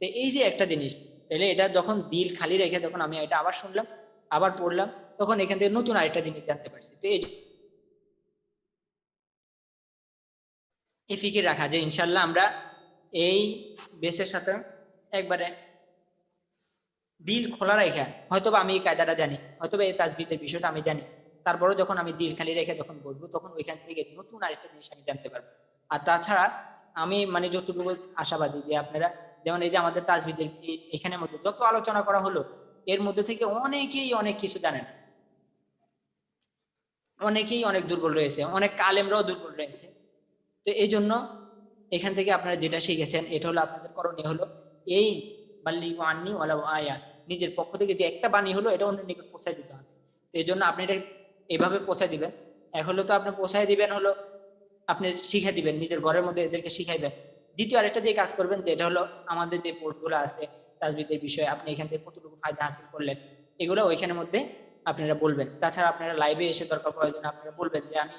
তো এই যে একটা জিনিস, তাহলে এটা যখন দিল খালি রেখে যখন আমি এটা আবার শুনলাম, আবার পড়লাম, তখন এখান থেকে নতুন আরেকটা জিনিস জানতে পারছি। তো এই ফিকির রাখা যে ইনশাল্লাহ আমরা এই বেসের সাথে একবারে দিল খোলা রেখে, হয়তোবা আমি এই কায়দাটা জানি, হয়তোবা এই তাজবিদের বিষয়টা আমি জানি, তারপরে যখন আমি দিল খালি রেখে যখন বসবো তখন ওইখান থেকে নতুন আরেকটা জিনিস আমি জানতে পারবো। আর তাছাড়া আমি মানে যতটুকু আশাবাদী যে আপনারা, যেমন এই যে আমাদের তাজবিদের এখানের মধ্যে যত আলোচনা করা হলো, এর মধ্যে থেকে অনেকেই অনেক কিছু জানেন, অনেকেই অনেক দুর্বল রয়েছে, অনেক আলেমরাও দুর্বল রয়েছে। তো এই জন্য এখান থেকে আপনারা যেটা শিখেছেন, এটা হলো আপনাদের করণীয় হলো এই বাল্লিগু আন্নি ওয়ালাউ আয়া, নিজের পক্ষ থেকে যে একটা বাণী হলো এটা অন্যের নিকট পৌঁছায় দিতে হবে। তো এই জন্য আপনি এটা এইভাবে পৌঁছায় দিবেন। এক হলো তো আপনি পৌঁছায় দিবেন, হলো আপনি শিখে দিবেন, নিজের ঘরের মধ্যে এদেরকে শিখাইবেন। দ্বিতীয় আরেকটা যে কাজ করবেন, যেটা হলো আমাদের যে পোস্টগুলো আছে তাজবিদের বিষয়ে, আপনি এখান থেকে কতটুকু ফায়দা হাসিল করলেন এগুলো ওইখানের মধ্যে আপনারা বলবেন। তাছাড়া আপনারা লাইভে এসে দরকার প্রয়োজন আপনারা বলবেন যে আমি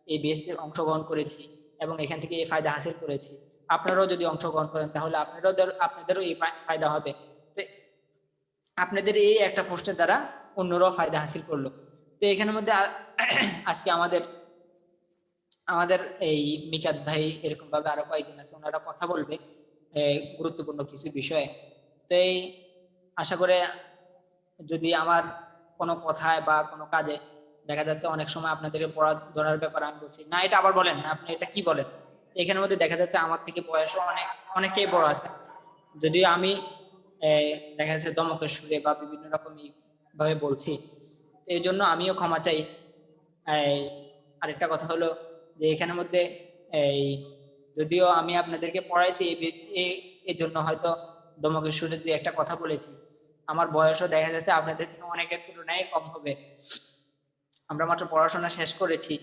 এই বেসে অংশগ্রহণ করেছি এবং এখান থেকে এই ফায়দা হাসিল করেছি। আপনারাও যদি অংশগ্রহণ করেন তাহলে আপনাদেরও এই ফায়দা হবে। তো আপনাদের এই একটা পোস্টের দ্বারা অন্যরাও ফায়দা হাসিল করলো। তো এখানের মধ্যে আজকে আমাদের আমাদের এই মিকাত ভাই এরকম ভাবে আরো কয়েকজন আছে, ওনারা কথা বলবে গুরুত্বপূর্ণ কিছু বিষয়ে। তো এই আশা করে যদি আমার কোনো কথায় বা কোনো কাজে দেখা যাচ্ছে অনেক সময় আপনাদেরকে পড়া ধরার ব্যাপারে আমি বলছি না এটা আবার বলেন না, আপনি এটা কি বলেন, এখানের মধ্যে দেখা যাচ্ছে আমার থেকে বয়সও অনেকেই বড় আছে, যদিও আমি দেখা যাচ্ছে দমকের সুরে বা বিভিন্ন রকম ভাবে বলছি, এই জন্য আমিও ক্ষমা চাই। আরেকটা কথা হলো যে এখানের মধ্যে এই যদিও আমি আপনাদেরকে পড়াইছি এই জন্য হয়তো দমকের সুরে দিয়ে একটা কথা বলেছি, আমার বয়সও দেখা যাচ্ছে আপনাদের থেকে অনেকের তুলনায় কম হবে। আমরা মাত্র পড়াশোনা শেষ করেছি,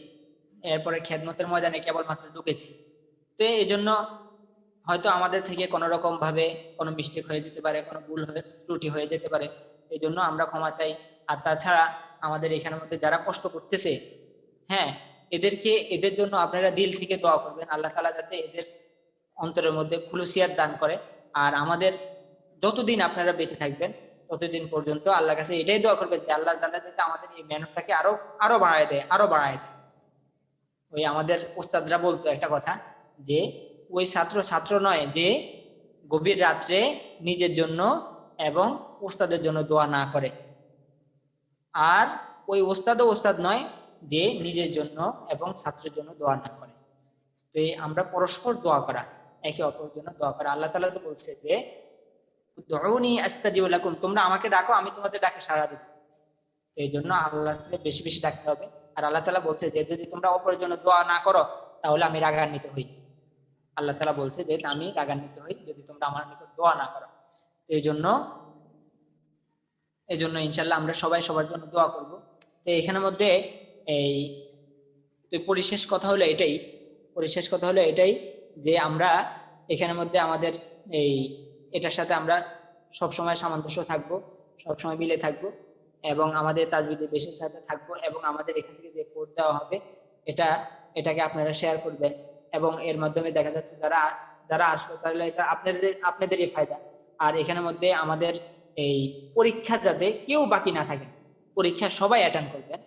এরপরে খেদমতের ময়দানে কেবলমাত্র ঢুকেছি। তো এই জন্য হয়তো আমাদের থেকে কোনো রকম ভাবে কোনো মিস্টেক হয়ে যেতে পারে, কোনো ভুল হয়ে ত্রুটি হয়ে যেতে পারে, এই জন্য আমরা ক্ষমা চাই। আর তাছাড়া আমাদের এখানের মধ্যে যারা কষ্ট করতেছে, হ্যাঁ, এদের জন্য আপনারা দিল থেকে দোয়া করবেন, আল্লাহ তাআলা যাতে এদের অন্তরের মধ্যে খুলুসিয়াত দান করে। আর আমাদের যতদিন আপনারা বেঁচে থাকবেন ততদিন পর্যন্ত আল্লাহর কাছে এটাই দোয়া করবেন যে আল্লাহ তাআলা যাতে আমাদের এই মেহনতটাকে আরো আরো বাড়ায় দেয়, আরো বাড়ায় দেয়। ওই আমাদের ওস্তাদরা বলতো একটা কথা যে ওই ছাত্র নয় যে গভীর রাত্রে নিজের জন্য এবং ওস্তাদের জন্য দোয়া না করে, আর ওই ওস্তাদ নয় যে নিজের জন্য এবং ছাত্রের জন্য দোয়া না করে। তো আমরা পরস্পর দোয়া করা, একে অপরের জন্য দোয়া করা। আল্লাহ তাআলা তো বলছে যে উদউনি আস্তাজিব লাকুম, তোমরা আমাকে ডাকো আমি তোমাদের ডাকে সাড়া দেব। তো এই জন্য আল্লাহ তাআলা বেশি বেশি ডাকতে হবে। আর আল্লাহ তাআলা বলছে যে যদি তোমরা অপরের জন্য দোয়া না করো তাহলে আমি রাগান্বিত হই। আল্লাহ তাআলা বলছে যে আমি রাগান্বিত হই যদি তোমরা আমার নিকট দোয়া না করো। তো এই জন্য ইনশাআল্লাহ আমরা সবাই সবার জন্য দোয়া করব। তো এখানের মধ্যে এই পরিশেষ কথা হলো এটাই যে আমরা এখানের মধ্যে আমাদের এটার সাথে আমরা সবসময় সামঞ্জস্য থাকবো, সবসময় মিলে থাকবো। এবং আমাদের তাজবিদের বেশির সাথে থাকবো, এবং আমাদের এখান থেকে যে কোড দেওয়া হবে এটা এটাকে আপনারা শেয়ার করবেন, এবং এর মাধ্যমে দেখা যাচ্ছে যারা যারা আসবে তাহলে এটা আপনাদেরই ফায়দা। আর এখানের মধ্যে আমাদের এই পরীক্ষা যাতে কেউ বাকি না থাকে, পরীক্ষা সবাই অ্যাটেন্ড করবেন।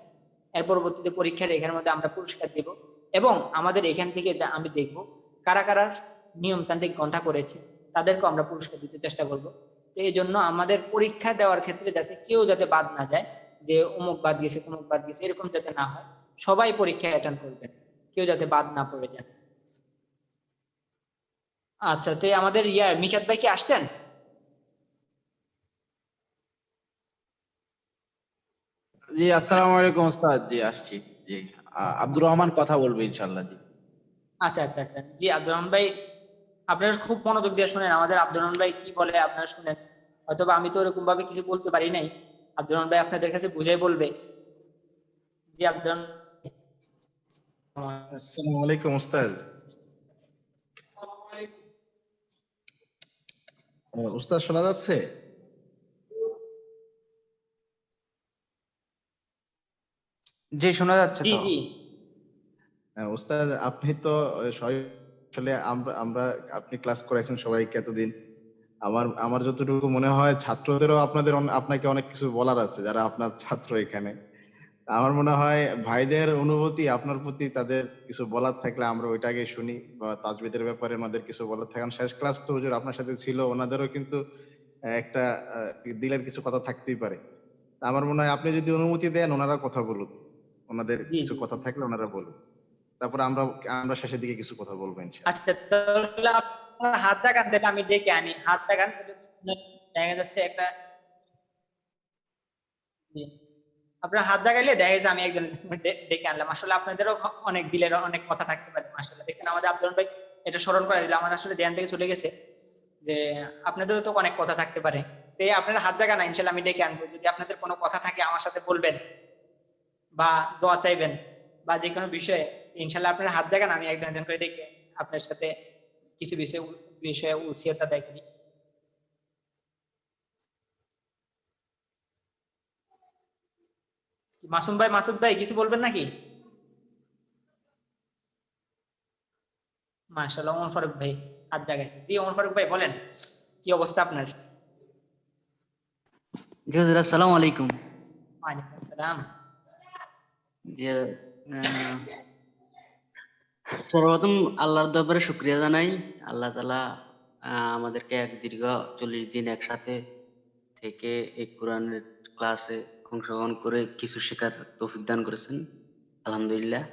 এর পরবর্তীতে পরীক্ষার এখানের মধ্যে আমরা পুরস্কার দিব, এবং আমাদের এখান থেকে আমি দেখব কারা কারা নিয়মতান্ত্রিক ঘন্টা করেছে, তাদেরকে আমরা পুরস্কার দিতে চেষ্টা করব। তো এই জন্য আমাদের পরীক্ষা দেওয়ার ক্ষেত্রে যাতে কেউ যাতে বাদ না যায়, যে অমুক বাদ গেছে তমুক বাদ গেছে, এরকম যাতে না হয়, সবাই পরীক্ষা অ্যাটেন্ড করবেন, কেউ যাতে বাদ না পড়ে যান। আচ্ছা, তো আমাদের মিশাদ ভাই কি আসছেন? জি, আসসালামু আলাইকুম ওস্তাদ। জি, আসছি। জি, আব্দুর রহমান কথা বলবে ইনশাল্লাহ। জি। আচ্ছা আচ্ছা আচ্ছা, জি আব্দুর রহমান ভাই, আপনারা খুব মনোযোগ দিয়ে শুনেন, আমাদের আব্দুর রহমান ভাই কি বলে আপনারা শুনেন। হয়তোবা আমি তো ওরকম ভাবে কিছু বলতে পারি নাই, আব্দুর রহমান ভাই আপনাদের কাছে বুঝাই বলবে। জি আব্দুর রহমান। আসসালামু আলাইকুম উস্তাদ। উস্তাদ শোনা যাচ্ছে? জি, শোনা যাচ্ছে জি তো। জি। উস্তাদ আপনি তো সবাই আসলে আমরা আমরা আপনি ক্লাস করাইছেন সবাইকে এতদিন। আমার আমার যতটুকু মনে হয় ছাত্রদেরও আপনাকে অনেক কিছু বলার আছে যারা আপনার ছাত্র এখানে। আমার মনে হয় ভাইদের অনুভূতি আপনার প্রতি, তাদের কিছু বলার থাকলে আমরা ওইটা আগে শুনি, বা তাজবিদের ব্যাপারে আমাদের কিছু বলার থাকে। কারণ শেষ ক্লাস তো হুজুর আপনার সাথে ছিল, ওনাদেরও কিন্তু একটা দিলের কিছু কথা থাকতেই পারে। আমার মনে হয় আপনি যদি অনুমতি দেন ওনারা কথা বলুন, ওনাদের জি কিছু জি কথা জি। থাকলে ওনারা বলুন। তারপর আমরা আমরা শেষের দিকে কিছু কথা বলবো ইনশাআল্লাহ। আচ্ছা, তাহলে আপনার হাত দেখান, তাহলে আমি ডেকে আনি, হাত দেখান তাহলে। দেখা যাচ্ছে একটা, জি, আপনার হাত জাগাইলে দেখা যাচ্ছে আমি একজন ডেকে আনলাম। আসলে আপনাদেরও অনেক দিলের অনেক কথা থাকতে পারে, মাশাআল্লাহ দেখছেন আমাদের আব্দুল ভাই এটা স্মরণ করে দিলে আমার আসলে ধ্যান থেকে চলে গেছে যে আপনাদেরও তো অনেক কথা থাকতে পারে। তো এই আপনারা হাত জাগান না, ইনশাল্লাহ আমি ডেকে আনবো। যদি আপনাদের কোনো কথা থাকে আমার সাথে বলবেন, বা দোয়া চাইবেন, বা যে কোনো বিষয়ে, ইনশাল্লাহ আপনারা হাত জাগান, আমি একজন একজন করে ডেকে আপনার সাথে কিছু বিষয়ে বিষয়ে উসিয়ত আদায় করি। মাসুম ভাই, মাসুদ ভাই কিছু বলবেন নাকি? মাশাআল্লাহ, ওমর ফারুক ভাই হাত জাগাইছে। জি ওমর ফারুক ভাই বলেন, কি অবস্থা আপনার? জি হুজুর, আসসালামু আলাইকুম। ওয়ালাইকুম আসসালাম। জি, সর্বপ্রথম আল্লাহর দরবারে শুকরিয়া জানাই। আল্লাহ তাআলা আমাদেরকে এক দীর্ঘ 40 দিন একসাথে থেকে এই কোরআনের ক্লাসে অংশগ্রহণ করে কিছু শেখার তৌফিক দান করেছেন, আলহামদুলিল্লাহ।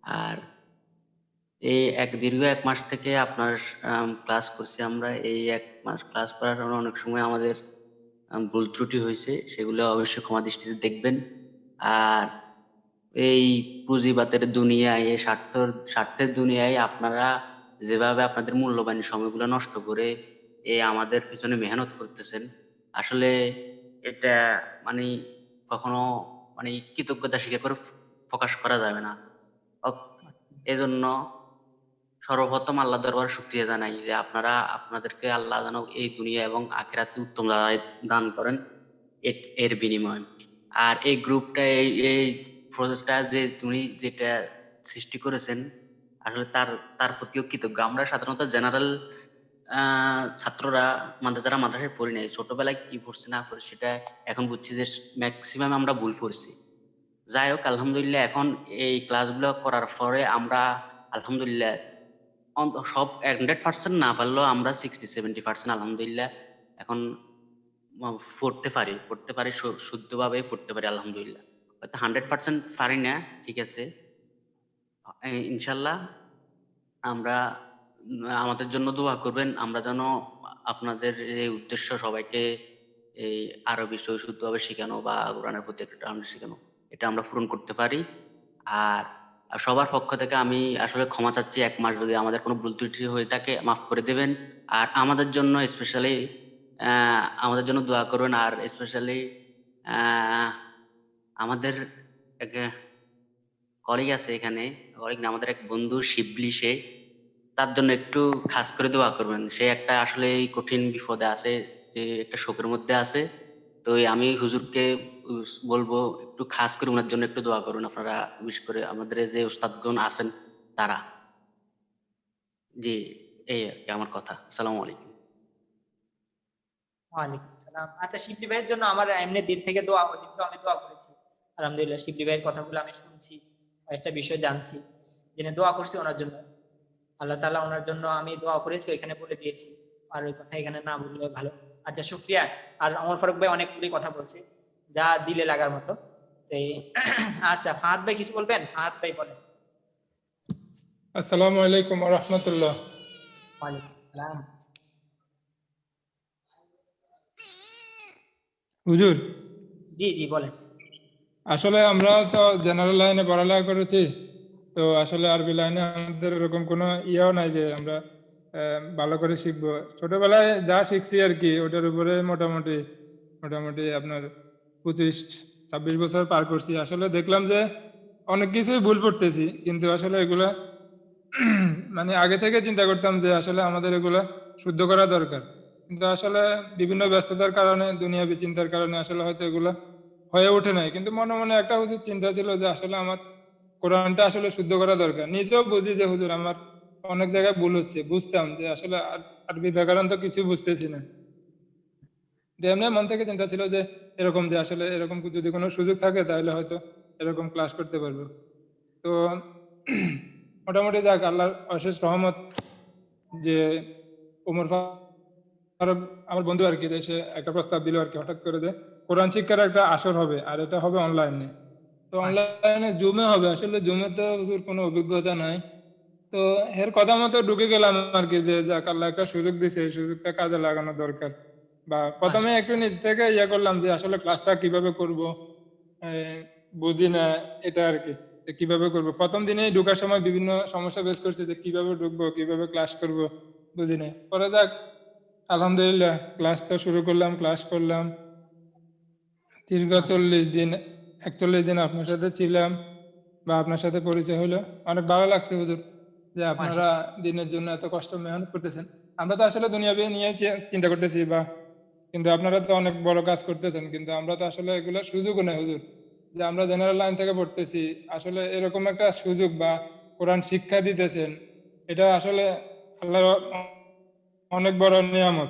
আর এই দীর্ঘ 1 মাস থেকে আপনার ক্লাস করছি আমরা। এই 1 মাস ক্লাস করার কারণে অনেক সময় আমাদের ভুল ত্রুটি হয়েছে, সেগুলো অবশ্যই ক্ষমা দৃষ্টিতে দেখবেন। আর এই পুঁজিবাতের দুনিয়ায়, এই স্বার্থের দুনিয়ায় আপনারা যেভাবে আপনাদের মূল্যবান সময়গুলো নষ্ট করে এই আমাদের পিছনে মেহনত করতেছেন, আসলে এটা মানে কখনো কৃতজ্ঞতা স্বীকার করে প্রকাশ করা যাবে না। এজন্য সর্বপ্রথম আল্লাহ দরবারে শুকরিয়া জানাই যে আপনাদেরকে আল্লাহ যেন এই দুনিয়া এবং আখিরাতে উত্তম দান করেন এর বিনিময়ে। আর এই গ্রুপটা, এই প্রসেসটা যে তুমি যেটা সৃষ্টি করেছেন, আসলে তার তার প্রতিও কৃতজ্ঞ। আমরা সাধারণত জেনারেল ছাত্ররা, যারা মাদ্রাসায় পড়ি নাই, ছোটবেলায় কি পড়ছি না পড়ছি সেটা এখন বুঝছি যে ম্যাক্সিমাম আমরা ভুল পড়ছি। যাই হোক, আলহামদুলিল্লাহ এখন এই ক্লাসগুলো করার পরে আমরা আলহামদুলিল্লাহ সব 100% না পারলেও আমরা 60-70% আলহামদুলিল্লাহ এখন পড়তে পারি শুদ্ধভাবে পড়তে পারি আলহামদুলিল্লাহ। হয়তো 100% পারি না, ঠিক আছে, ইনশাল্লাহ আমরা আমাদের জন্য দোয়া করবেন, আমরা যেন আপনাদের এই উদ্দেশ্য সবাইকে এই আরবি সহি শুদ্ধভাবে শেখানো বা কোরআনের প্রতি একটা টান শেখানো, এটা আমরা পূরণ করতে পারি। আর সবার পক্ষ থেকে আমি আসলে ক্ষমা চাচ্ছি, 1 মাস যদি আমাদের কোনো ভুল ত্রুটি হয়ে থাকে মাফ করে দেবেন। আর আমাদের জন্য স্পেশালি আমাদের জন্য দোয়া করবেন। আর স্পেশালি আমাদের এক কলিগ আছে এখানে, কলিগ না, আমাদের এক বন্ধু শিবলি, তার জন্য একটু খাস করে দোয়া করবেন। সে একটা আসলে এই কঠিন বিপদে আছে, যে একটা শোকের মধ্যে আছে। তো আমি হুজুরকে বলবো একটু খাস করে ওনার জন্য একটু দোয়া করুন আপনারা, বিশেষ করে আমাদের যে উস্তাদগণ আছেন তারা। জি, এই আর কি আমার কথা। আসসালামু আলাইকুম। ওয়ালাইকুম সালাম। আচ্ছা, শিবলি ভাইয়ের জন্য আমার এমনি দিল থেকে দোয়া, ওই দিন তো আমি দোয়া করেছি। আলহামদুলিল্লাহ, শিবলি ভাইয়ের কথাগুলো আমি শুনছি, একটা বিষয় জানছি, জেনে দোয়া করছি ওনার জন্য। আল্লাহ তাআলা ওনার জন্য, আমি দোয়া করেছি এখানে বলে দিয়েছি, আর ওই কথা এখানে না বললে ভালো। আচ্ছা, শুক্রিয়া। আর অমর ফারুক ভাই অনেকগুলি কথা বলছে, যা দিলে লাগার মতো। তো আচ্ছা, ফাহাদ ভাই কিছু বলবেন? ফাহাদ ভাই বলেন। আসসালামু আলাইকুম ওয়া রাহমাতুল্লাহ। ওয়ালাইকুম আসসালাম। হুজুর, জি জি বলেন। আসলে আমরা তো জেনারেল লাইনে পড়ালেখা করেছি, তো আসলে আরবি লাইনে আমাদের এরকম কোনো ইয়েও নাই যে আমরা ভালো করে শিখবো। ছোটবেলায় যা শিখছি আর কি, ওটার উপরে মোটামুটি মোটামুটি আপনার 25-26 বছর পার করছি। আসলে দেখলাম যে অনেক কিছুই ভুল করতেছি, কিন্তু আসলে এগুলা মানে আগে থেকে চিন্তা করতাম যে আসলে আমাদের এগুলা শুদ্ধ করা দরকার, কিন্তু আসলে বিভিন্ন ব্যস্ততার কারণে, দুনিয়াবি চিন্তার কারণে আসলে হয়তো এগুলা হয়ে ওঠে নাই। কিন্তু মনে মনে একটা হুজুর চিন্তা ছিল যে আসলে আমার কোরআনটা আসলে শুদ্ধ করা দরকার। নিজেও বুঝি যে হুজুর আমার অনেক জায়গায় ভুল হচ্ছে, বুঝতাম যে আসলে আরবি ব্যাকরণ তো কিছু বুঝতেছি না। যে এমনি মন থেকে চিন্তা ছিল যে এরকম, যে আসলে এরকম যদি কোনো সুযোগ থাকে তাহলে হয়তো এরকম ক্লাস করতে পারবো। তো মোটামুটি যাক, আল্লাহর অশেষ রহমত যে ওমর ফারুক আমার বন্ধু আর কি, যে সে একটা প্রস্তাব দিল আর কি হঠাৎ করে, যে কোরআন শিক্ষার একটা আসর হবে, আর এটা হবে অনলাইনে। তো অনলাইনে জুমে হবে। আসলে জুমে তো হুজুর কোনো অভিজ্ঞতা নাই, তো এর কথা মতো ঢুকে গেলাম আর কি, যে যাক আল্লাহ একটা সুযোগ দিছে, এই সুযোগটা কাজে লাগানো দরকার। বা প্রথমে একটু নিজ থেকে করলাম যে আসলে ক্লাসটা কিভাবে করব, বুঝি না এটা আর কি, যে কিভাবে করব। প্রথম দিনেই ঢোকার সময় বিভিন্ন সমস্যা ফেস করছি, যে কিভাবে ঢুকবো, কিভাবে ক্লাস করব, বুঝি না। পরে যাক আলহামদুলিল্লাহ ক্লাসটা শুরু করলাম, ক্লাস করলাম। দীর্ঘ 40 দিন 41 দিন আপনার সাথে ছিলাম, বা আপনার সাথে পরিচয় হলো। অনেক ভালো লাগছে হুজুর, যে আপনারা দিনের জন্য এত কষ্ট মেহনত করতেছেন। আমরা তো আসলে দুনিয়াবি নিয়ে চিন্তা করতেছি, বা কিন্তু আপনারা তো অনেক বড় কাজ করতেছেন, কিন্তু আমরা তো আসলে এগুলোর সুযোগও নেই হুজুর। যে আমরা জেনারেল লাইন থেকে পড়তেছি, আসলে এরকম একটা সুযোগ বা কোরআন শিক্ষা দিতেছেন, এটা আসলে আল্লাহর অনেক বড় নিয়ামত।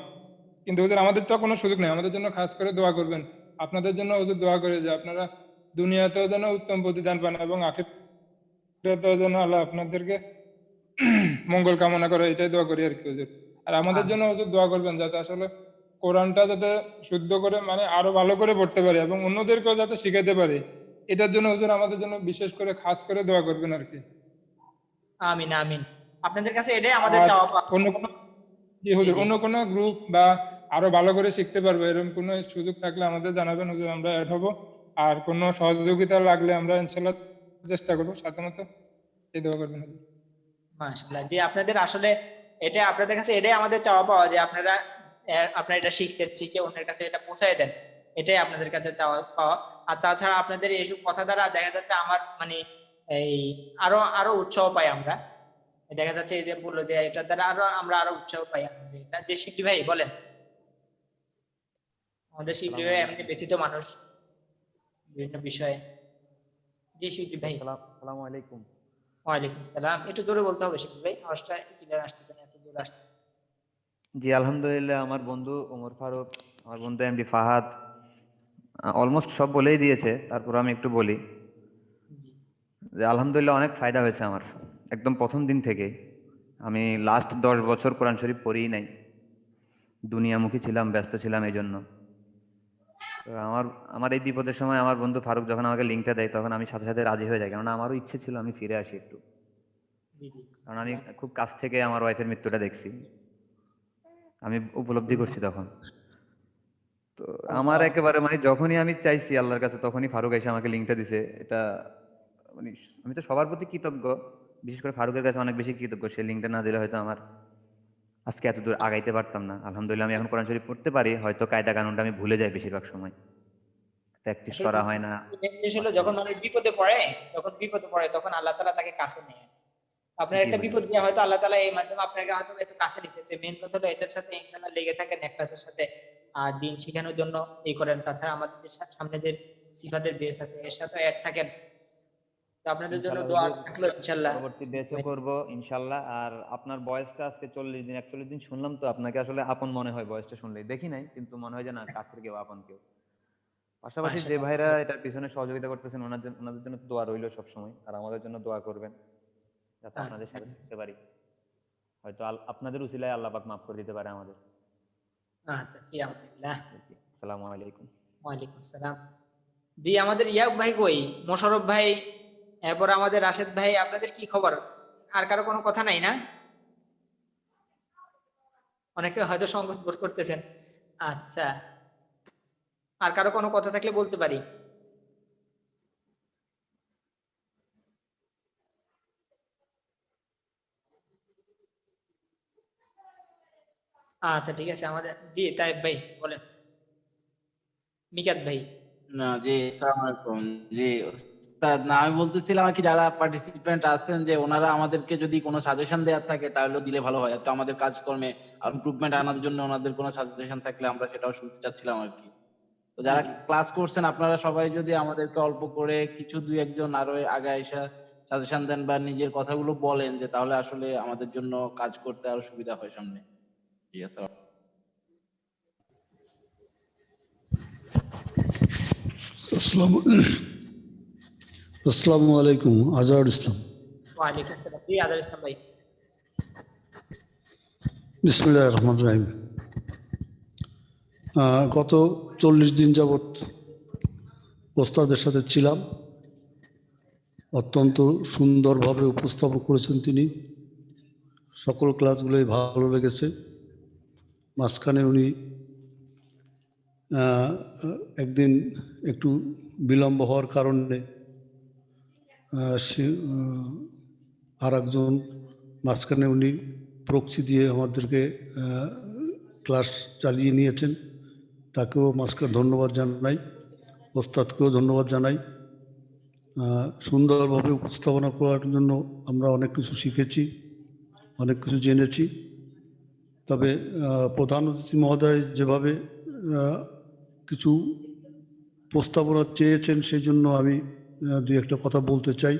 কিন্তু হুজুর আমাদের তো কোনো সুযোগ নেই, আমাদের জন্য খাস করে দোয়া করবেন। আপনাদের জন্য হুজুর দোয়া করে যে আপনারা দুনিয়াতেও যেন উত্তম প্রতিদান পান, এবং আখিরাতেও যেন আল্লাহ আপনাদেরকে মঙ্গল কামনা করে, এটাই দোয়া করি আর কি হুজুর। আর আমাদের জন্য হুজুর দোয়া করবেন, যাতে আসলে কোরআনটা যাতে শুদ্ধ করে, মানে আরো ভালো করে পড়তে পারি, এবং অন্যদেরকেও যাতে শিখাতে পারি। এটার জন্য হুজুর আমাদের জন্য বিশেষ করে খাস করে দোয়া করবেন আর কি। আমিন আমিন। আপনাদের কাছে এটাই আমাদের আর চাওয়া পাওয়া। অন্য কোনো, জি জি হুজুর, জি। অন্য কোনো গ্রুপ বা আরো ভালো করে শিখতে পারবে এরকম কোনো সুযোগ থাকলে আমাদের জানাবেন হুজুর, আমরা অ্যাড হব। আর কোনো সহযোগিতা লাগলে আমরা ইনশাল্লাহ চেষ্টা করবো, সাধ্যমতো এই দোয়া করবেন হুজুর। মাশাআল্লাহ, যে আপনাদের আসলে এটা, আপনাদের কাছে এটাই আমাদের চাওয়া পাওয়া, যে আপনারা আপনারা এটা শিখছেন, শিখে অন্যের কাছে এটা পৌঁছায় দেন। এটাই আপনাদের কাছে চাওয়া পাওয়া। আর তাছাড়া আপনাদের এইসব কথা দ্বারা দেখা যাচ্ছে আমার মানে এই আরো আরো উৎসাহ পাই আমরা। দেখা যাচ্ছে এই যে বললো যে এটার দ্বারা আরো আমরা আরো উৎসাহ পাই। যে এটা যে শিবলি ভাই বলেন, আমাদের শিবলি আসসালামু ভাই এমনি আলাইকুম। ব্যথিত মানুষ বিভিন্ন বিষয়ে। জি শিবলি ভাই। আসসালামু আলাইকুম। ওয়ালাইকুম আসসালাম। একটু জোরে বলতে হবে শিবলি ভাই, আওয়াজটা ক্লিয়ার আসতেছে না, এত জোরে আসতেছে। জি আলহামদুলিল্লাহ, আমার বন্ধু ওমর ফারুক, আমার বন্ধু এমডি ফাহাদ অলমোস্ট সব বলেই দিয়েছে, তারপর আমি একটু বলি জি যে আলহামদুলিল্লাহ অনেক ফায়দা হয়েছে আমার একদম প্রথম দিন থেকে। আমি লাস্ট 10 বছর কোরআন শরীফ পড়িই নাই, দুনিয়ামুখী ছিলাম, ব্যস্ত ছিলাম এই জন্য। তো আমার আমার এই বিপদের সময় আমার বন্ধু ফারুক যখন আমাকে লিঙ্কটা দেয়, তখন আমি সাথে সাথে রাজি হয়ে যাই, কেননা আমারও ইচ্ছে ছিল আমি ফিরে আসি একটু। জি জি। কারণ আমি খুব কাছ থেকে আমার ওয়াইফের মৃত্যুটা দেখছি, আমি উপলব্ধি করছি তখন। তো আমার আল্লাহ। একেবারে মানে যখনই আমি চাইছি আল্লাহর কাছে, তখনই ফারুক এসে আমাকে লিঙ্কটা দিছে। এটা মানে আমি তো সবার প্রতি কৃতজ্ঞ, বিশেষ করে ফারুকের কাছে অনেক বেশি কৃতজ্ঞ। সে লিঙ্কটা না দিলে হয়তো আমার আজকে এত দূর আগাইতে পারতাম না। আলহামদুলিল্লাহ আমি এখন কোরআন শরীফ পড়তে পারি, হয়তো কায়দা কানুনটা আমি ভুলে যাই বেশিরভাগ সময়, প্র্যাকটিস আসলে করা হয় না। জিনিস হলো, যখন মানুষ বিপদে পড়ে, তখন আল্লাহ তাআলা তাকে কাছে নেয়। আপনার জি একটা বিপদ হুজুর। গিয়ে হয়তো আল্লাহ তাআলা এই মাধ্যমে আপনাকে হয়তো একটু কাছে নিচ্ছে। যে মেইন কথা হলো এটার সাথে ইনশাআল্লাহ লেগে থাকেন, এক ক্লাসের সাথে আর দিন শেখানোর জন্য এই করেন। তাছাড়া আমাদের যে সামনে যে সিফাতের বেস আছে, এর সাথে অ্যাড থাকেন। তো আপনাদের জন্য দোয়া থাকলো ইনশাআল্লাহ। পরবর্তী বেচও করব ইনশাল্লাহ। আর আপনার বয়সটা আজকে 40 দিন 41 দিন শুনলাম, তো আপনাকে আসলে আপন মনে হয় বয়সটা শুনলেই, দেখি নাই কিন্তু মনে হয় যে না, কাছের কেউ, আপন কেউ। পাশাপাশি যে মাশাআল্লাহ। ভাইরা এটার পিছনে সহযোগিতা করতেছেন ওনাদের জন্য দোয়া রইলো সবসময়, আর আমাদের জন্য দোয়া করবেন যাতে আপনাদের সাথে থাকতে পারি। হয়তো আপনাদের উসিলায় আল্লাহ পাক মাফ করে দিতে পারে আমাদের। আচ্ছা, ফি আমানিল্লাহ। আসসালামু আলাইকুম। ওয়ালাইকুম আসসালাম। জি, আমাদের ইয়াব ভাই কই, মোশাররফ ভাই, এরপর আমাদের রাশেদ ভাই, আপনাদের কি খবর? আর কারো কোনো কথা নাই না? অনেকে হয়তো সংকোচ বোধ করতেছেন। আচ্ছা, আর কারো কোনো কথা থাকলে বলতে পারি। আচ্ছা ঠিক আছে, আমাদের জি তাইব ভাই বলেন, মিকাত ভাই। না জি, আসসালামু আলাইকুম। জি উস্তাদ, না আমি বলতেছিলাম আর কি, যারা পার্টিসিপেন্ট আছেন যে ওনারা আমাদেরকে যদি কোনো সাজেশন দেওয়ার থাকে তাহলে দিলে ভালো হয়, তো আমাদের কাজকর্মে আর ইমপ্রুভমেন্ট আনার জন্য ওনাদের কোনো সাজেশন থাকলে আমরা সেটাও শুনতে চাচ্ছিলাম আর কি। তো জি যারা জি ক্লাস করছেন আপনারা সবাই যদি আমাদেরকে অল্প করে কিছু দুই একজন আরো আগে এসে সাজেশন দেন বা নিজের কথাগুলো বলেন, যে তাহলে আসলে আমাদের জন্য কাজ করতে আরো সুবিধা হয় সামনে। জি আসসালাম। আসসালামু আসসালামু আলাইকুম, আজহারুল ইসলাম। ওয়ালাইকুম আসসালাম। জি আজহার ইসলাম ভাই। বিসমিল্লাহির রহমানির রহিম। গত 40 দিন যাবৎ ওস্তাদের সাথে ছিলাম। অত্যন্ত সুন্দরভাবে উপস্থাপন করেছেন তিনি। সকল ক্লাসগুলোই ভালো লেগেছে। মাঝখানে উনি একদিন একটু বিলম্ব হওয়ার কারণে আর একজন মাঝখানে উনি প্রক্সি দিয়ে আমাদেরকে ক্লাস চালিয়ে নিয়েছেন, তাকেও মাঝখানে ধন্যবাদ জানাই, ওস্তাদকেও ধন্যবাদ জানাই। সুন্দরভাবে উপস্থাপনা করার জন্য আমরা অনেক কিছু শিখেছি, অনেক কিছু জেনেছি। তবে প্রধান অতিথি মহোদয় যেভাবে কিছু প্রস্তাবনা চেয়েছেন, সেই জন্য আমি দুই একটা কথা বলতে চাই।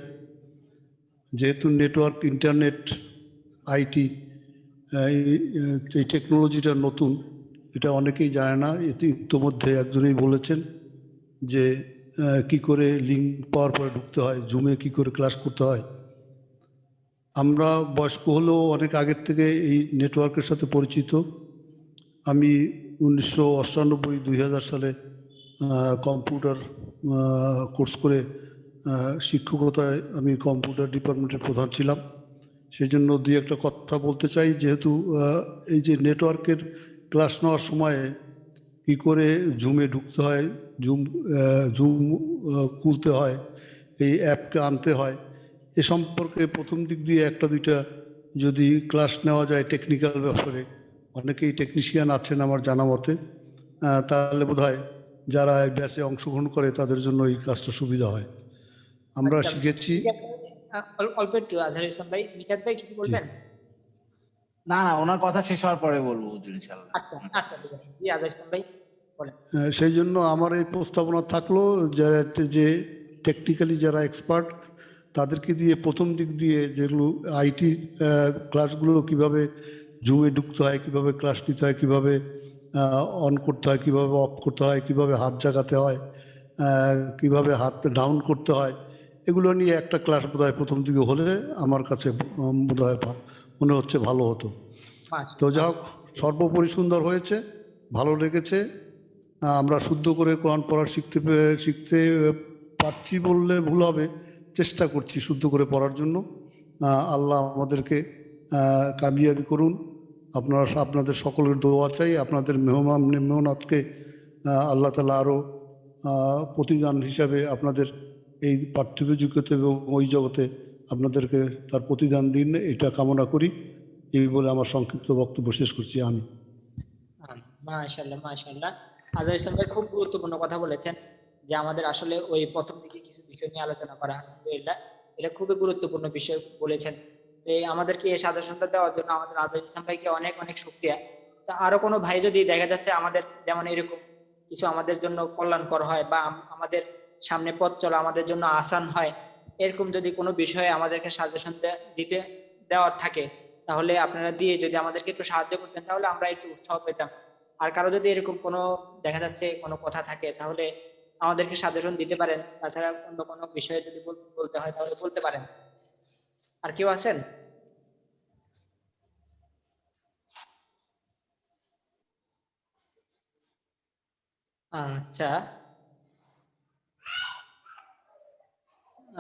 যেহেতু নেটওয়ার্ক, ইন্টারনেট, আইটি, এই টেকনোলজিটা নতুন, এটা অনেকেই জানে না। ইতিমধ্যে একজনেই বলেছেন যে কি করে লিঙ্ক পাওয়ার পরে ঢুকতে হয়, জুমে কি করে ক্লাস করতে হয়। আমরা বয়স্ক হলেও অনেক আগের থেকে এই নেটওয়ার্কের সাথে পরিচিত। আমি 1998-2000 সালে কম্পিউটার কোর্স করে শিক্ষকতায় আমি কম্পিউটার ডিপার্টমেন্টের প্রধান ছিলাম। সেই জন্য দুই একটা কথা বলতে চাই। যেহেতু এই যে নেটওয়ার্কের ক্লাস নেওয়ার সময় কি করে জুমে ঢুকতে হয়, জুম খুলতে হয়, এই অ্যাপকে আনতে হয়, এ সম্পর্কে প্রথম দিক দিয়ে একটা দুইটা যদি ক্লাস নেওয়া যায় টেকনিক্যাল ব্যাপারে, অনেকেই টেকনিশিয়ান আছেন আমার জানা মতে, তাহলে বোধহয় যারা এই ব্যাচে অংশগ্রহণ করে তাদের জন্য এই কাজটা সুবিধা হয়। আমরা আচ্ছা, শিখেছি। মিকাত ভাই, অল্প একটু আজহার ইসলাম ভাই, মিকাত ভাই কিছু বলবেন? না না, ওনার কথা শেষ হওয়ার পরে বলবো হুজুর ইনশাআল্লাহ। আচ্ছা আচ্ছা ঠিক আছে। জি আজহার ইসলাম ভাই বলেন। সেই জন্য আমার এই প্রস্তাবনা থাকলো, যারা যে টেকনিক্যালি যারা এক্সপার্ট, তাদেরকে দিয়ে প্রথম দিক দিয়ে যেগুলো আইটি ক্লাসগুলো কিভাবে জুমে ঢুকতে হয়, কিভাবে ক্লাস নিতে হয়, কিভাবে অন করতে হয়, কিভাবে অফ করতে হয়, কিভাবে হাত জাগাতে হয়, কিভাবে হাত ডাউন করতে হয়, এগুলো নিয়ে একটা ক্লাস বোধহয় প্রথম দিকে হলে আমার কাছে বোধহয় মনে হচ্ছে ভালো হতো। তো যা হোক, সর্বোপরি সুন্দর হয়েছে, ভালো লেগেছে। আমরা শুদ্ধ করে কোরআন পড়া শিখতে পারছি বললে ভুল হবে, চেষ্টা করছি শুদ্ধ করে পড়ার জন্য। আল্লাহ আমাদেরকে কামিয়াবি করুন। আপনাদের সকলের দোয়া চাই। আপনাদের মেহনতকে আল্লাহ তাআলা আরও প্রতিদান হিসাবে আপনাদের এই পার্থিব জগতে এবং ওই জগতে আপনাদেরকে তার প্রতিদান দিন, এটা কামনা করি। এই বলে আমার সংক্ষিপ্ত বক্তব্য শেষ করছি আমি। মাশাআল্লাহ মাশাআল্লাহ। আজহার ইসলাম ভাই খুব গুরুত্বপূর্ণ কথা বলেছেন, যে আমাদের আসলে ওই প্রথম দিকে কিছু বিষয় নিয়ে আলোচনা করা, আলহামদুলিল্লাহ এটা খুবই গুরুত্বপূর্ণ বিষয় বলেছেন। তো আমাদেরকে এই সাজেশনটা দেওয়ার জন্য আমাদের আজহার ইসলাম ভাইকে অনেক অনেক শুকরিয়া। তা আরো কোনো ভাই যদি দেখা যাচ্ছে আমাদের যেমন এরকম কিছু আমাদের জন্য কল্যাণকর হয়, বা আমাদের সামনে পথ চলা আমাদের জন্য আসান হয়, এরকম যদি কোনো বিষয়ে আমাদেরকে সাজেশন দিতে দেওয়ার থাকে তাহলে আপনারা দিয়ে যদি আমাদেরকে একটু সাহায্য করতেন তাহলে আমরা একটু উৎসাহ পেতাম। আর কারো যদি এরকম কোনো দেখা যাচ্ছে কোনো কথা থাকে তাহলে আমাদেরকে সাজেশন দিতে পারেন। তাছাড়া অন্য কোনো বিষয়ে যদি বলতে হয় তাহলে বলতে পারেন। আর কেউ আছেন? আচ্ছা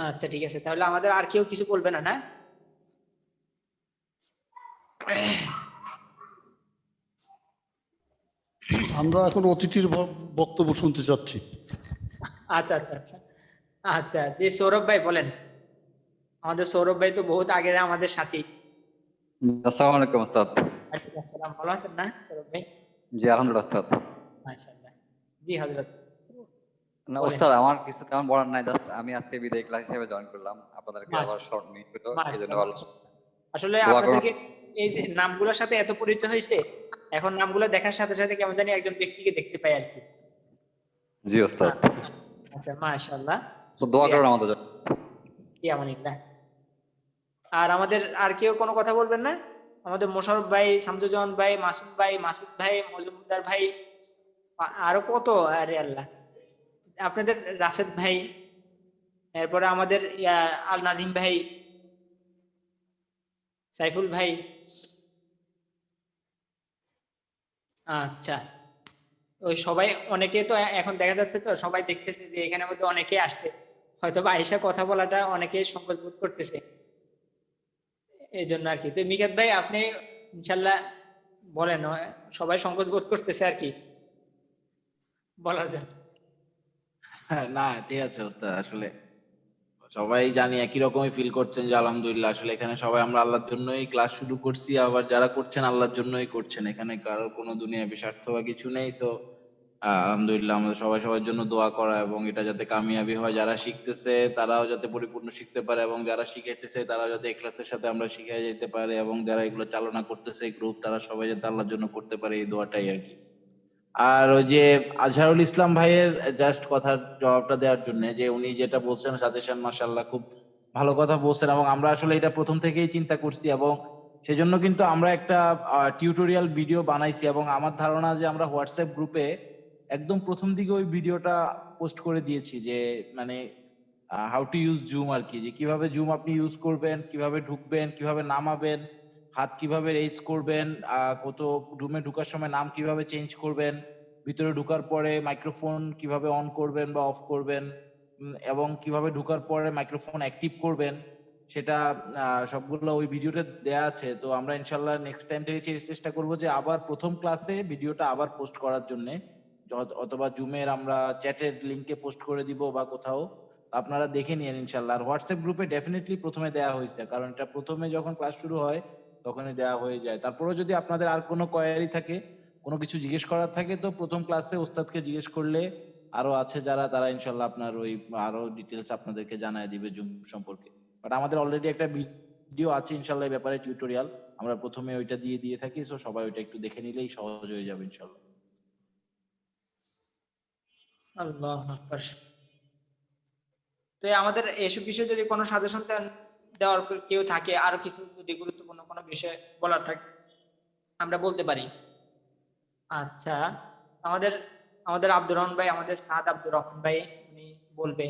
আচ্ছা, ঠিক আছে, তাহলে আমাদের আর কেউ কিছু বলবে না, না? আমরা এখন অতিথির বক্তব্য শুনতে চাচ্ছি। আচ্ছা আচ্ছা আচ্ছা আচ্ছা, জি সৌরভ ভাই বলেন। আমাদের সৌরভ ভাই তো বহুত আগের আমাদের সাথী। আসসালামু আলাইকুম ওস্তাদ। ওয়ালাইকুম আসসালাম, ভালো আছেন না সৌরভ ভাই? জি আলহামদুলিল্লাহ ওস্তাদ। মাশাআল্লাহ। জি হযরত না বলেন। ওস্তাদ, আমার কিছু তেমন বলার নাই, জাস্ট আমি আজকে বিদায় ক্লাস হিসেবে জয়েন করলাম, আপনাদেরকে মাশ- আবার শর্ট মিট হলো, এজন্য মাশাআল্লাহ। ভালো আসলে দোয়া করুন। আপনাদেরকে এই যে নামগুলোর সাথে এত পরিচয় হয়েছে, এখন নামগুলো দেখার সাথে সাথে কেমন জানি একজন ব্যক্তিকে দেখতে পাই আর কি। জি ওস্তাদ, আচ্ছা মাশাআল্লাহ। তো দোয়া করুন আমাদের জন্য। জি আমানিল্লাহ। আর আমাদের আর কেউ কোনো কথা বলবেন না? আমাদের মোশাররফ ভাই, শামসুজ্জামান ভাই, মাসুদ ভাই, মাসুদ ভাই, মজুমদার ভাই, আরো কত, আরে আল্লাহ, আপনাদের রাশেদ ভাই, এরপরে আমাদের আল নাজিম ভাই, সাইফুল ভাই। আচ্ছা, ওই সবাই অনেকে তো এখন দেখা যাচ্ছে, তো সবাই দেখতেছে যে এখানে মধ্যে অনেকে আসছে, হয়তো বা আয়েশা কথা বলাটা অনেকে সংকোচ বোধ করতেছে, এই জন্য আর কি। তো মিকাত ভাই আপনি ইনশাল্লাহ বলেন, সবাই সংকোচ বোধ করতেছে আর কি বলার জন্য। হ্যাঁ, না ঠিক আছে ওস্তাদ, আসলে সবাই জানি একই রকমই ফিল করছেন যে আলহামদুলিল্লাহ আসলে এখানে সবাই আমরা আল্লাহর জন্যই ক্লাস শুরু করছি, আবার যারা করছেন আল্লাহর জন্যই করছেন, এখানে কারোর কোনো দুনিয়াবি স্বার্থ বা কিছু নেই। সো আলহামদুলিল্লাহ আমাদের সবাই সবার জন্য দোয়া করা এবং এটা যাতে কামিয়াবি হয়, যারা শিখতেছে তারাও যাতে পরিপূর্ণ শিখতে পারে এবং যারা শিখাইতেছে তারাও যাতে ইখলাসের সাথে আমরা শিখাই যেতে পারে এবং যারা এগুলো চালনা করতেছে গ্রুপ তারা সবাই যাতে আল্লাহর জন্য করতে পারে, এই দোয়াটাই আর কি। আর ওই যে আজহারুল ইসলাম ভাইয়ের জাস্ট কথার জবাবটা দেওয়ার জন্য, যে উনি যেটা বলছেন সাজেশন, মাশাআল্লাহ খুব ভালো কথা বলছেন এবং আমরা আসলে এটা প্রথম থেকেই চিন্তা করছি এবং সেজন্য কিন্তু আমরা একটা টিউটোরিয়াল ভিডিও বানাইছি এবং আমার ধারণা যে আমরা হোয়াটসঅ্যাপ গ্রুপে একদম প্রথম দিকে ওই ভিডিওটা পোস্ট করে দিয়েছি, যে মানে হাউ টু ইউজ জুম আর কি, যে কিভাবে জুম আপনি ইউজ করবেন, কিভাবে ঢুকবেন, কিভাবে নামাবেন, হাত কিভাবে রেজ করবেন, কত রুমে ঢোকার সময় নাম কিভাবে চেঞ্জ করবেন, ভিতরে ঢোকার পরে মাইক্রোফোন কিভাবে অন করবেন বা অফ করবেন, এবং কিভাবে ঢোকার পরে মাইক্রোফোন অ্যাক্টিভ করবেন, সেটা সবগুলো ওই ভিডিওতে দেয়া আছে। তো আমরা ইনশাল্লাহ নেক্সট টাইম থেকে চেষ্টা করব যে আবার প্রথম ক্লাসে ভিডিওটা আবার পোস্ট করার জন্য, অথবা জুমের আমরা চ্যাটের লিংকে পোস্ট করে দিব বা কোথাও, আপনারা দেখে নিন ইনশাল্লাহ। আর হোয়াটসঅ্যাপ গ্রুপে ডেফিনেটলি প্রথমে দেয়া হয়েছে, কারণ এটা প্রথমে যখন ক্লাস শুরু হয় তখনই দেওয়া হয়ে যায়। তারপরেও যদি আপনাদের আর কোনো কোয়ারি থাকে, কোনো কিছু জিজ্ঞেস করার থাকে, তো প্রথম ক্লাসে ওস্তাদকে জিজ্ঞেস করলে আরো আছে যারা, তারা ইনশাল্লাহ আপনার ওই আরো ডিটেলস আপনাদেরকে জানায় দিবে জুম সম্পর্কে। বাট আমাদের অলরেডি একটা ভিডিও আছে ইনশাল্লাহ এই ব্যাপারে, টিউটোরিয়াল, আমরা প্রথমে ওইটা দিয়ে থাকি। সো সবাই ওইটা একটু দেখে নিলেই সহজ হয়ে যাবে ইনশাল্লাহ। আল্লাহু আকবার। তো আমাদের এসব বিষয়ে যদি কোনো সাজেশন দেওয়ার কেউ থাকে, আরো কিছু যদি গুরুত্বপূর্ণ কোনো বিষয় বলার থাকে আমরা বলতে পারি। আচ্ছা, আমাদের আমাদের আব্দুর রহমান ভাই, আমাদের সাদ আব্দুর রহমান ভাই, উনি বলবে।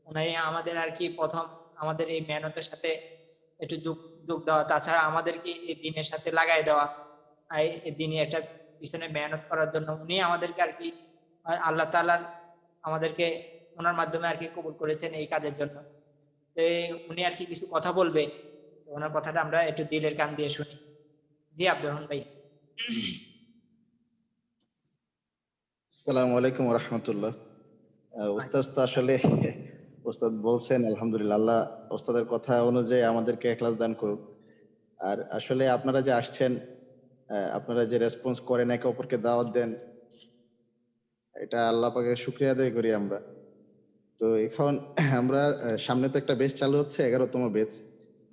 উনি আমাদের আর কি প্রথম আমাদের এই মেহনতের সাথে একটু যোগ যোগ দেওয়া, তাছাড়া আমাদেরকে এই দিনের সাথে লাগাই দেওয়া, এই দিনে একটা পিছনে মেহনত করার জন্য উনি আমাদেরকে আর কি আল্লাহ তাআলা আমাদেরকে ওনার মাধ্যমে আর কি কবুল করেছেন এই কাজের জন্য। তো উনি আর কি কিছু কথা বলবে, তো ওনার কথাটা আমরা একটু দিলের কান দিয়ে শুনি। জি আব্দুর রহমান ভাই। আসসালামু আলাইকুম ওয়া রাহমাতুল্লাহ। উস্তাদ তো আসলে উস্তাদ বলছেন আলহামদুলিল্লাহ, আল্লাহ উস্তাদের কথা অনুযায়ী আমাদেরকে ইখলাস দান করুক। আর আসলে আপনারা যে আসছেন, আপনারা যে রেসপন্স করেন, একে অপরকে দাওয়াত দেন, এটা আল্লাহ পাকের শুকরিয়া আদায় করি আমরা। তো এখন আমরা সামনে তো একটা বেচ চালু হচ্ছে, 11তম বেচ।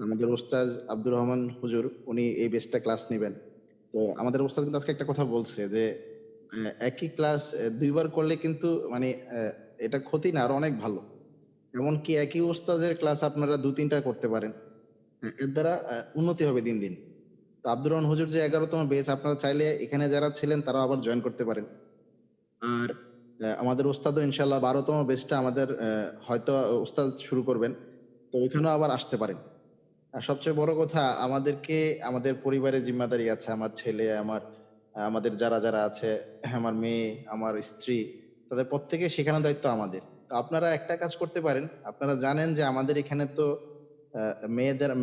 আমাদের উস্তাদ আব্দুর রহমান হুজুর উনি এই বেচটা ক্লাস নেবেন। তো আমাদের উস্তাদ কিন্তু আজকে একটা কথা বলছে যে একই ক্লাস দুইবার করলে কিন্তু মানে এটা ক্ষতি না, আর অনেক ভালো। এমনকি একই ওস্তাদের ক্লাস আপনারা 2-3টা করতে পারেন। এর দ্বারা উন্নতি হবে দিন দিন। তো আব্দুর রহমান হুজুর যে 11তম ব্যাচ, আপনারা চাইলে এখানে যারা ছিলেন তারাও আবার জয়েন করতে পারেন। আর আমাদের ওস্তাদও ইনশাআল্লাহ 12তম ব্যাচটা আমাদের হয়তো ওস্তাদ শুরু করবেন। তো ওইখানেও আবার আসতে পারেন। আর সবচেয়ে বড় কথা, আমাদেরকে আমাদের পরিবারের জিম্মাদারি আছে। আমার ছেলে, আমাদের যারা আছে, আমার মেয়ে, আমার স্ত্রী, তাদের প্রত্যেকের শেখানোর দায়িত্ব আমাদের। তো আপনারা একটা কাজ করতে পারেন। আপনারা জানেন যে আমাদের এখানে তো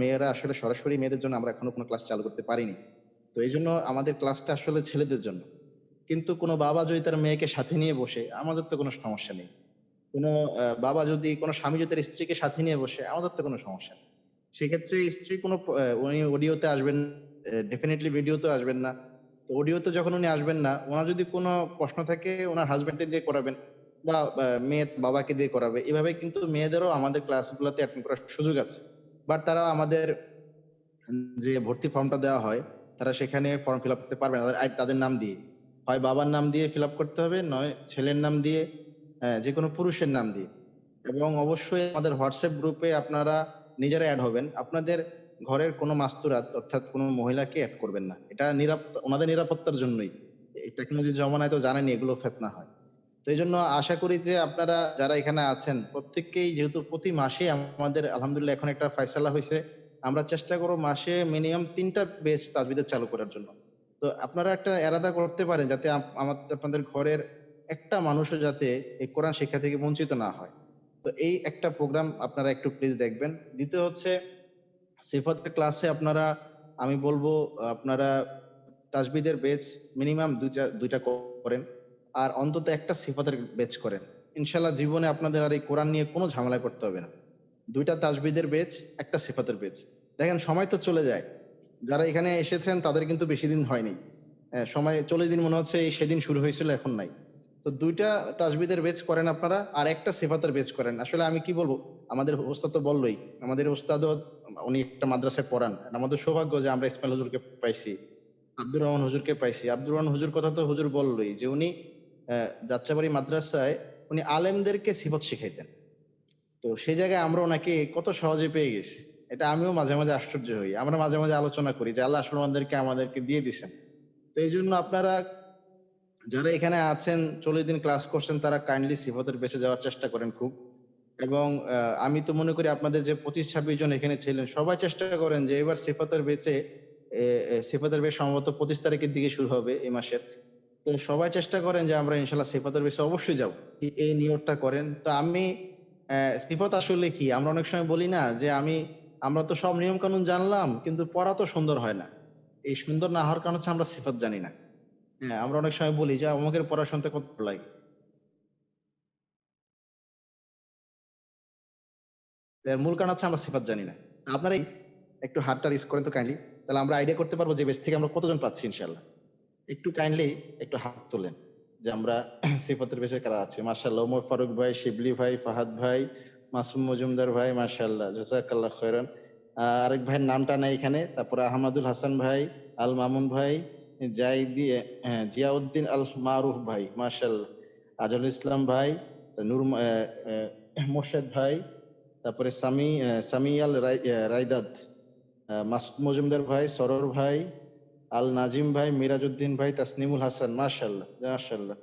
মেয়েরা আসলে সরাসরি মেয়েদের জন্য আমরা এখনো কোনো ক্লাস চালু করতে পারিনি। তো এইজন্য আমাদের ক্লাসটা আসলে ছেলেদের জন্য। কিন্তু কোনো বাবা যদি তার মেয়েকে সাথে নিয়ে বসে, আমাদের তো কোনো সমস্যা নেই। কোনো বাবা যদি, কোনো স্বামী যদি তার স্ত্রীকে সাথে নিয়ে বসে, আমাদের তো কোনো সমস্যা নেই। সেক্ষেত্রে স্ত্রী কোনো উনি অডিওতে আসবেন, ডেফিনিটলি ভিডিওতে আসবেন না। তো অডিওতে যখন উনি আসবেন না, ওনার যদি কোনো প্রশ্ন থাকে ওনার হাসব্যান্ডকে দিয়ে করাবেন, বা মেয়ে বাবাকে দিয়ে করাবে। এভাবে কিন্তু মেয়েদেরও আমাদের ক্লাসগুলোতে অ্যাটেন্ড করার সুযোগ আছে। বাট তারা আমাদের যে ভর্তি ফর্মটা দেওয়া হয়, তারা সেখানে ফর্ম ফিল আপ করতে পারবে না তাদের নাম দিয়ে। হয় বাবার নাম দিয়ে ফিল আপ করতে হবে, নয় ছেলের নাম দিয়ে, যেকোনো পুরুষের নাম দিয়ে। এবং অবশ্যই আমাদের হোয়াটসঅ্যাপ গ্রুপে আপনারা নিজেরা এড হবেন। আপনাদের ঘরের কোনো মাস্তুরাত অর্থাৎ কোনো মহিলাকে এড করবেন না। এটা ওনাদের নিরাপত্তার জন্যই। এই টেকনোলজির জমানায় তো জানেনই এগুলো ফিতনা হয়। তো এইজন্য আশা করি যে আপনারা যারা এখানে আছেন প্রত্যেককেই, যেহেতু প্রতি মাসে আমাদের আলহামদুলিল্লাহ এখন একটা ফায়সালা হইছে, আমরা চেষ্টা করব মাসে মিনিমাম 3টা বেচ তাজবিদের চালু করার জন্য। তো আপনারা একটা এরাদা করতে পারেন যাতে আপনাদের ঘরের একটা মানুষও যাতে এই কোরআন শিক্ষা থেকে বঞ্চিত না হয়। তো এই একটা প্রোগ্রাম আপনারা একটু প্লিজ দেখবেন। দ্বিতীয় হচ্ছে সিফাতের ক্লাসে আপনারা, আমি বলবো আপনারা তাজবিদের বেচ মিনিমাম 2টা করেন, আর অন্তত একটা সিফাতের বেচ করেন। ইনশাআল্লাহ জীবনে আপনাদের আর এই কোরআন নিয়ে কোনো ঝামেলা করতে হবে না। 2টা তাজবিদের বেচ, একটা সিফাতের বেচ। দেখেন সময় তো চলে যায়। যারা এখানে এসেছেন তাদের কিন্তু বেশি দিন হয়নি। সময় 40 দিন মনে হচ্ছে এই সেদিন শুরু হয়েছিল, এখন নাই। তো 2টা তাজবিদের বেচ করেন আপনারা, আর একটা সিফাতের বেচ করেন। আসলে আমি কি বলবো, আমাদের ওস্তাদ তো বললই, আমাদের ওস্তাদও উনি একটা মাদ্রাসায় পড়ান। আমাদের সৌভাগ্য যে আমরা ইসমাইল হুজুরকে পাইছি, আব্দুর রহমান হুজুরকে পাইছি। আব্দুর রহমান হুজুর কথা তো হুজুর বললই যে উনি যাত্রাবাড়ি মাদ্রাসায় উনি আলেমদেরকে সিফত শিখাইতেন। তো সেই জায়গায় আমরা ওনাকে কত সহজে পেয়ে গেছি। এটা আমিও মাঝে মাঝে আশ্চর্য হই। আমরা মাঝে মাঝে আলোচনা করি যে আল্লাহ আসলে আমাদেরকে দিয়ে দিছেন। তো এই জন্য আপনারা যারা এখানে আছেন 40 দিন ক্লাস করছেন, তারা কাইন্ডলি সিফাতের বেঁচে যাওয়ার চেষ্টা করেন খুব। এবং আমি তো মনে করি আপনাদের যে 25-26 জন এখানে ছিলেন সবাই চেষ্টা করেন যে এবার সিফাতের বেঁচে, সিফাতের বেচ সম্ভবত 25 তারিখের দিকে শুরু হবে এই মাসের। তো সবাই চেষ্টা করেন যে আমরা ইনশাল্লাহ সিফাতের বেচে অবশ্যই যাব, এই নিয়তটা করেন। তো আমি সিফাত আসলে কি, আমরা অনেক সময় বলি না যে আমরা তো সব নিয়ম কানুন জানলাম কিন্তু পড়া তো সুন্দর হয় না। এই সুন্দর না হওয়ার কারণ হচ্ছে আমরা সিফাত জানি না। হ্যাঁ, আমরা অনেক সময় বলি যে অমুকের পড়া শুনতে কত ভালো লাগে, এর মূল কারণ হচ্ছে আমরা সিফাত জানি না। আপনারা একটু হাতটা রিস্ক করেন তো কাইন্ডলি, তাহলে আমরা আইডিয়া করতে পারবো যে বেস থেকে আমরা কতজন পাচ্ছি ইনশাল্লাহ। একটু কাইন্ডলি একটু হাত তোলেন যে আমরা সিফাতের বেসে কারা আছে। মাশাআল্লাহ, ওমর ফারুক ভাই, শিবলি ভাই, ফাহাদ ভাই, মাসুম মজুমদার ভাই, মাশাআল্লাহ, জাযাকাল্লাহ খায়রান। আরেক ভাইয়ের নামটা নাই এখানে। তারপরে আহমদুল হাসান ভাই, আল মামুন ভাই, জিয়াউদ্দিন আল মারুফ ভাই, মাশাআল্লাহ, আজল ইসলাম ভাই, নূর মোর্শেদ ভাই, তারপরে সামিয়াল রায়দাদ, মাসুদ মজুমদার ভাই, সরোর ভাই, আল নাজিম ভাই, মিরাজউদ্দিন ভাই, তাসনিমুল হাসান, মাশাআল্লাহ মাশাআল্লাহ।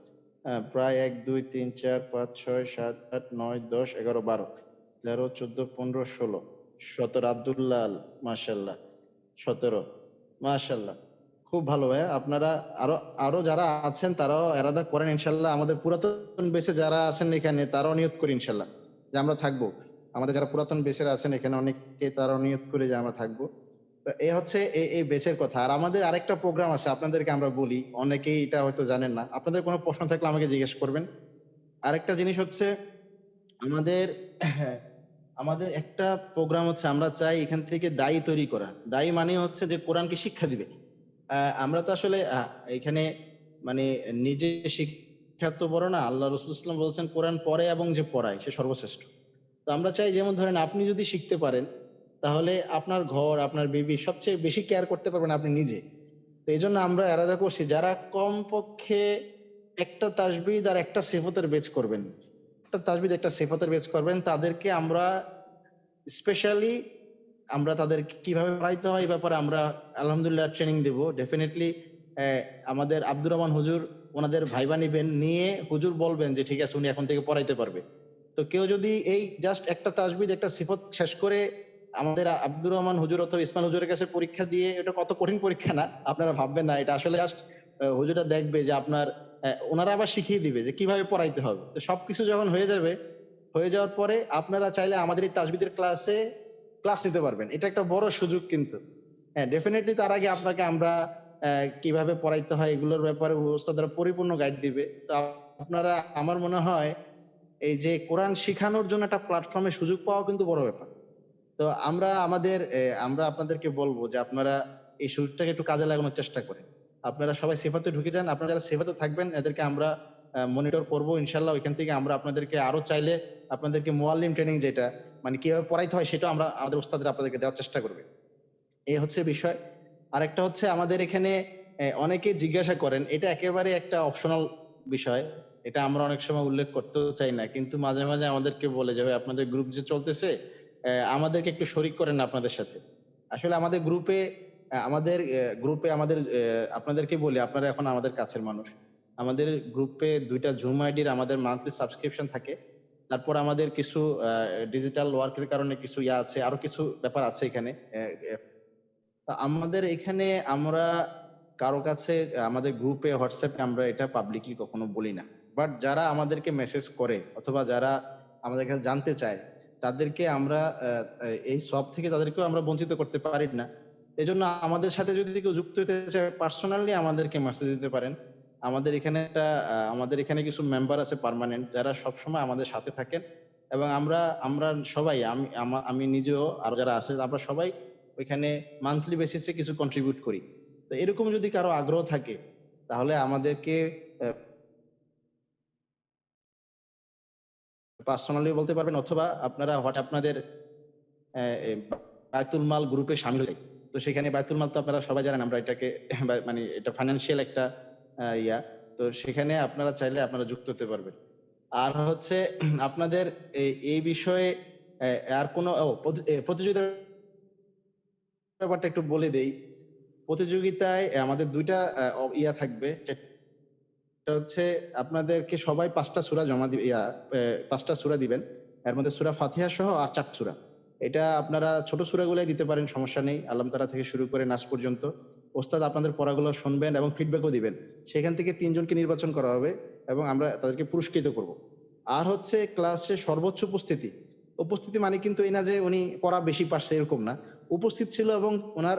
প্রায় 1 2 3 4 5 6 7 8 9 10 11 12 13 14 15 16 17 আব্দুল্লাহ আল, মাশাআল্লাহ 17, মাশাআল্লাহ। খুব ভালো ভাইয়া। আপনারা আরো আরো যারা আছেন তারাও এরাদা করেন ইনশাল্লাহ। আমাদের পুরাতন বেঁচে যারা আছেন এখানে তারাও নিয়ত করি ইনশাল্লাহ যে আমরা থাকবো। আমাদের যারা পুরাতন বেঁচে আছেন এখানে অনেকে, তারাও নিয়ত করে যে আমরা থাকবো। তো এই হচ্ছে এই বেচের কথা। আর আমাদের আরেকটা প্রোগ্রাম আছে, আপনাদেরকে আমরা বলি, অনেকেই এটা হয়তো জানেন না। আপনাদের কোনো প্রশ্ন থাকলে আমাকে জিজ্ঞেস করবেন। আরেকটা জিনিস হচ্ছে আমাদের আমাদের একটা প্রোগ্রাম হচ্ছে, আমরা চাই এখান থেকে দায়ী তৈরি করা। দায়ী মানে হচ্ছে যে কোরআনকে শিক্ষা দিবে। আমরা তো আসলে এখানে মানে নিজে শিক্ষা তো বড় না, আল্লাহ রাসূল সাল্লাল্লাহু আলাইহি ওয়াসাল্লাম বলছেন কোরআন পড়ে এবং যে পড়ায় সে সর্বশ্রেষ্ঠ। তো আমরা চাই, যেমন ধরেন আপনি যদি শিখতে পারেন তাহলে আপনার ঘর, আপনার বেবি সবচেয়ে বেশি কেয়ার করতে পারবেন আপনি নিজে। তো এই জন্য আমরা এরাদা করছি যারা কমপক্ষে একটা তাসবিহ আর একটা সিফাতের বেচ করবেন, একটা তাজবিদ একটা সিফাতের বেস করবেন, তাদেরকে আমরা স্পেশালি আমরা তাদেরকে কিভাবে পড়াইতে হয় এই ব্যাপারে আমরা আলহামদুলিল্লাহ ট্রেনিং দেব ডেফিনেটলি। আমাদের আব্দুর রহমান হুজুর ওনাদের ভাইবা নিবেন, নিয়ে হুজুর বলবেন যে ঠিক আছে উনি এখন থেকে পড়াইতে পারবে। তো কেউ যদি এই জাস্ট একটা তাজবিদ একটা সিফত শেষ করে আমাদের আব্দুর রহমান হুজুর অথবা ইসমাইল হুজুরের কাছে পরীক্ষা দিয়ে, এটা কত কঠিন পরীক্ষা না আপনারা ভাববেন না, এটা আসলে জাস্ট হুজুরা দেখবে যে আপনার ওনারা আবার শিখিয়ে দিবে যে কিভাবে পড়াইতে হবে। তো সবকিছু যখন হয়ে যাবে, হয়ে যাওয়ার পরে আপনারা চাইলে আমাদের এই তাজবিদের ক্লাসে ক্লাস নিতে পারবেন। এটা একটা বড় সুযোগ কিন্তু। হ্যাঁ, ডেফিনেটলি তার আগে আপনাকে আমরা কিভাবে পড়াইতে হয় এগুলোর ব্যাপারে ওস্তাদরা পরিপূর্ণ গাইড দিবে। তো আপনারা, আমার মনে হয় এই যে কোরআন শিখানোর জন্য একটা প্ল্যাটফর্মে সুযোগ পাওয়া কিন্তু বড় ব্যাপার। তো আমরা আমরা আপনাদেরকে বলবো যে আপনারা এই সুযোগটাকে একটু কাজে লাগানোর চেষ্টা করেন। আপনারা সবাই সেফাতে ঢুকে যান। আপনারা যারা সেফাতে থাকবেন এদেরকে আমরা মনিটর করবো ইনশাল্লাহ। ওইখান থেকে আমরা আপনাদেরকে আরো চাইলে আপনাদেরকে মুআল্লিম ট্রেনিং যেটা মানে কিভাবে পড়াইতে হয় সেটা আমরা আমাদের উস্তাদরা আপনাদেরকে দেওয়ার চেষ্টা করবে। এই হচ্ছে বিষয়। আরেকটা হচ্ছে আমাদের এখানে অনেকে জিজ্ঞাসা করেন, এটা একেবারে একটা অপশনাল বিষয়, এটা আমরা অনেক সময় উল্লেখ করতেও চাই না, কিন্তু মাঝে মাঝে আমাদেরকে বলে যে ভাই আপনাদের গ্রুপ যে চলতেছে আমাদেরকে একটু শরিক করেন না আপনাদের সাথে। আসলে আমাদের গ্রুপে আমাদের আপনাদেরকে বলি, আপনারা এখন আমাদের কাছের মানুষ। আমাদের গ্রুপে 2টা জুম আইডির আমাদের মান্থলি সাবস্ক্রিপশন থাকে। তারপর আমাদের কিছু ডিজিটাল ওয়ার্কের কারণে কিছু আছে, আরো কিছু ব্যাপার আছে এখানে। তা আমাদের এখানে আমরা কারো কাছে আমাদের গ্রুপে হোয়াটসঅ্যাপে আমরা এটা পাবলিকলি কখনো বলি না। বাট যারা আমাদেরকে মেসেজ করে অথবা যারা আমাদের কাছে জানতে চায় তাদেরকে আমরা এই সব থেকে তাদেরকেও আমরা বঞ্চিত করতে পারি না। এজন্য আমাদের সাথে যদি কেউ যুক্ত হতে চায় পার্সোনালি আমাদেরকে মেসেজ দিতে পারেন। আমাদের এখানে কিছু মেম্বার আছে পার্মানেন্ট যারা সবসময় আমাদের সাথে থাকেন, এবং আমরা আমরা সবাই আমি নিজেও আর যারা আছে আমরা সবাই ওইখানে মান্থলি বেসিসে কিছু কন্ট্রিবিউট করি। তো এরকম যদি কারো আগ্রহ থাকে তাহলে আমাদেরকে পার্সোনালি বলতে পারবেন, অথবা আপনারা আপনাদের বায়তুল মাল গ্রুপে শামিল হয়ে যাই। তো সেখানে বায়তুল মাল তো আপনারা সবাই জানেন আমরা এটাকে মানে এটা ফাইন্যান্সিয়াল একটা ইয়া। তো সেখানে আপনারা চাইলে আপনারা যুক্ত হতে পারবেন। আর হচ্ছে আপনাদের এই বিষয়ে আর কোনো প্রতিযোগিতার ব্যাপারটা একটু বলে দেই। প্রতিযোগিতায় আমাদের 2টা ইয়া থাকবে। সেটা হচ্ছে আপনাদেরকে সবাই 5টা সূরা জমা দিবে, 5টা সূরা দিবেন। এর মধ্যে সূরা ফাতিহা সহ আর 4 সূরা। এটা আপনারা ছোট সূরাগুলাই দিতে পারেন, সমস্যা নেই। আল্লাহ তাআলা থেকে শুরু করে নাস পর্যন্ত। ওস্তাদ আপনাদের পড়াগুলো শুনবেন এবং ফিডব্যাকও দিবেন। সেখান থেকে 3 জনকে নির্বাচন করা হবে এবং আমরা তাদেরকে পুরস্কৃত করব। আর হচ্ছে ক্লাসে সর্বোচ্চ উপস্থিতি মানে কিন্তু এই না যে উনি পড়া বেশি পারছে এরকম না। উপস্থিত ছিল এবং ওনার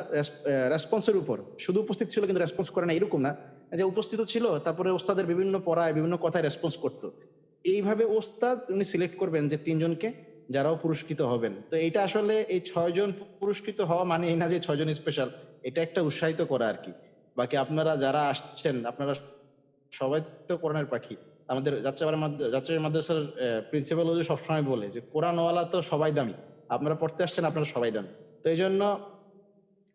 রেসপন্সের উপর শুধু উপস্থিত ছিল কিন্তু রেসপন্স করে না এরকম না, যে উপস্থিত ছিল তারপরে ওস্তাদের বিভিন্ন পড়ায় বিভিন্ন কথায় রেসপন্স করতো। এইভাবে ওস্তাদ উনি সিলেক্ট করবেন যে 3 জনকে যারাও পুরস্কৃত হবেন। তো এটা আসলে এই 6 জন পুরস্কৃত হওয়া মানে এই না যে 6 জন স্পেশাল, এটা একটা উৎসাহিত করা আর কি। বাকি আপনারা যারা আসছেন আপনারা সবাই তো কোরআনের পাখি। আমাদের যাত্রাবাড়ি মাদ্রাসার প্রিন্সিপাল হুজুর সবসময় বলে যে কোরআনওয়ালা তো সবাই দামি, আপনারা পড়তে আসছেন আপনারা সবাই দামি। তো এই জন্য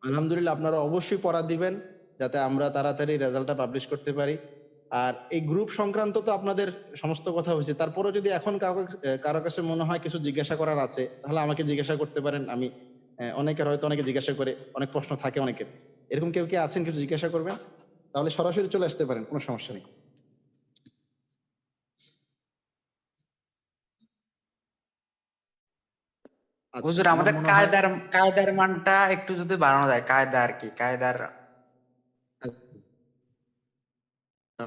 আলহামদুলিল্লাহ আপনারা অবশ্যই পড়া দিবেন যাতে আমরা তাড়াতাড়ি রেজাল্টটা পাবলিশ করতে পারি। আর এই গ্রুপ সংক্রান্ত তো আপনাদের সমস্ত কথা হয়েছে, তারপরেও যদি এখন কারো কাছে মনে হয় কিছু জিজ্ঞাসা করার আছে তাহলে আমাকে জিজ্ঞাসা করতে পারেন। আমি অনেকে জিজ্ঞাসা করে, অনেক প্রশ্ন থাকে অনেকের। এরকম কেউ কি আছেন কিছু জিজ্ঞাসা করবেন তাহলে সরাসরি চলে আসতে পারেন, কোনো সমস্যা নেই। আচ্ছা, হুজুর আমার আমাদের মনে হয় কায়দার মানটা একটু যদি বাড়ানো যায়, কায়দা আর কি, কায়দার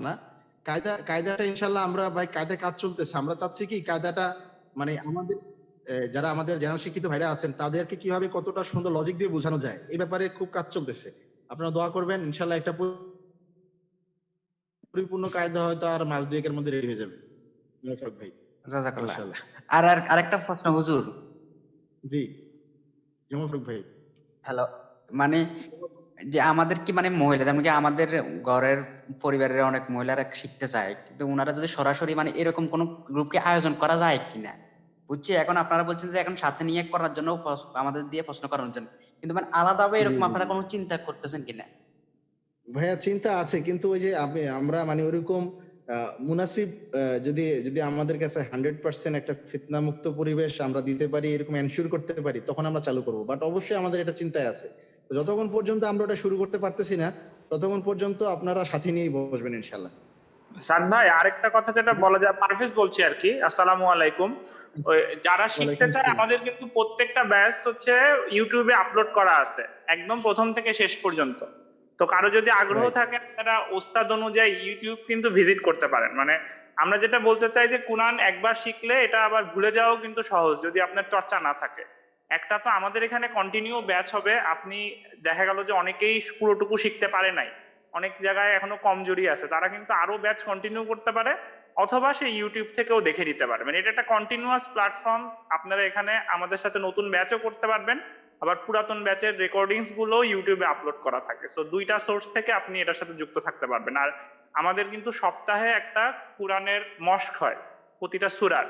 না কায়দাটা ইনশাল্লাহ আমরা ভাই কায়দায় কাজ চলতেছে। আমরা চাচ্ছি কি কায়দাটা মানে আমাদের যারা আমাদের জেনারেল শিক্ষিত ভাইরা আছেন তাদেরকে কিভাবে কতটা সুন্দর লজিক দিয়ে বোঝানো যায় এই ব্যাপারে খুব কাজ চলতেছে। আপনারা দোয়া করবেন ইনশাল্লাহ একটা পরিপূর্ণ কায়দা হয়তো আর মাস 2-এর মধ্যে রেডি হয়ে যাবে। মোশাররফ ভাই জাযাকাল্লাহ। ইনশাল্লাহ। আরেকটা প্রশ্ন হুজুর। জি মোশাররফ ভাই। হ্যালো, মানে যে আমাদের কি মানে মহিলা যেমন কি আমাদের ঘরের পরিবারের অনেক মহিলারা শিখতে চায়, কিন্তু ওনারা যদি সরাসরি মানে এরকম কোন গ্রুপকে আয়োজন করা যায় কিনা, বুঝছি। এখন আপনারা বলছেন যে এখন সাথে নিয়ে করার জন্য আমাদের দিয়ে প্রশ্ন করানোর জন্য, কিন্তু মানে আলাদাভাবে জি এরকম জি আপনারা জি। কোনো চিন্তা করতেছেন কিনা? ভাইয়া চিন্তা আছে, কিন্তু ওই যে আমরা মানে ওরকম মুনাসিব যদি যদি আমাদের কাছে 100% একটা ফিতনা মুক্ত পরিবেশ আমরা দিতে পারি, এরকম এনশিওর করতে পারি, তখন আমরা চালু করব। বাট অবশ্যই আমাদের এটা চিন্তায় আছে। তো যতক্ষণ পর্যন্ত আমরা ওটা শুরু করতে পারতেছি না, ততক্ষণ পর্যন্ত আপনারা সাথে নিয়েই বসবেন ইনশাল্লাহ। সাদ ভাই, আরেকটা কথা যেটা বলা যায়, পারভেজ বলছি আর কি, আসসালামু আলাইকুম। ওই যারা শিখতে ওয়ালাইকুম চায়, আসসালাম। আমাদের কিন্তু প্রত্যেকটা ব্যাচ হচ্ছে ইউটিউবে আপলোড করা আছে একদম প্রথম থেকে শেষ পর্যন্ত। তো কারো যদি আগ্রহ Right. থাকে, আপনারা ওস্তাদ অনুযায়ী ইউটিউব কিন্তু ভিজিট করতে পারেন। মানে আমরা যেটা বলতে চাই যে কোরআন একবার শিখলে এটা আবার ভুলে যাওয়াও কিন্তু সহজ, যদি আপনার চর্চা না থাকে। একটা তো আমাদের এখানে কন্টিনিউ ব্যাচ হবে, আপনি দেখা গেল যে অনেকেই পুরোটুকু শিখতে পারে নাই, অনেক জায়গায় এখনো কমজোরি আছে, তারা কিন্তু আরো ব্যাচ কন্টিনিউ করতে পারে, অথবা সে ইউটিউব থেকেও দেখে নিতে পারে। মানে এটা একটা কন্টিনিউয়াস প্ল্যাটফর্ম। আপনারা এখানে আমাদের সাথে নতুন ব্যাচও করতে পারবেন, আবার পুরাতন ব্যাচের রেকর্ডিংস গুলো ইউটিউবে আপলোড করা থাকে। সো দুইটা সোর্স থেকে আপনি এটার সাথে যুক্ত থাকতে পারবেন। আর আমাদের কিন্তু সপ্তাহে একটা কোরআনের মশক হয় প্রতিটা সূরার,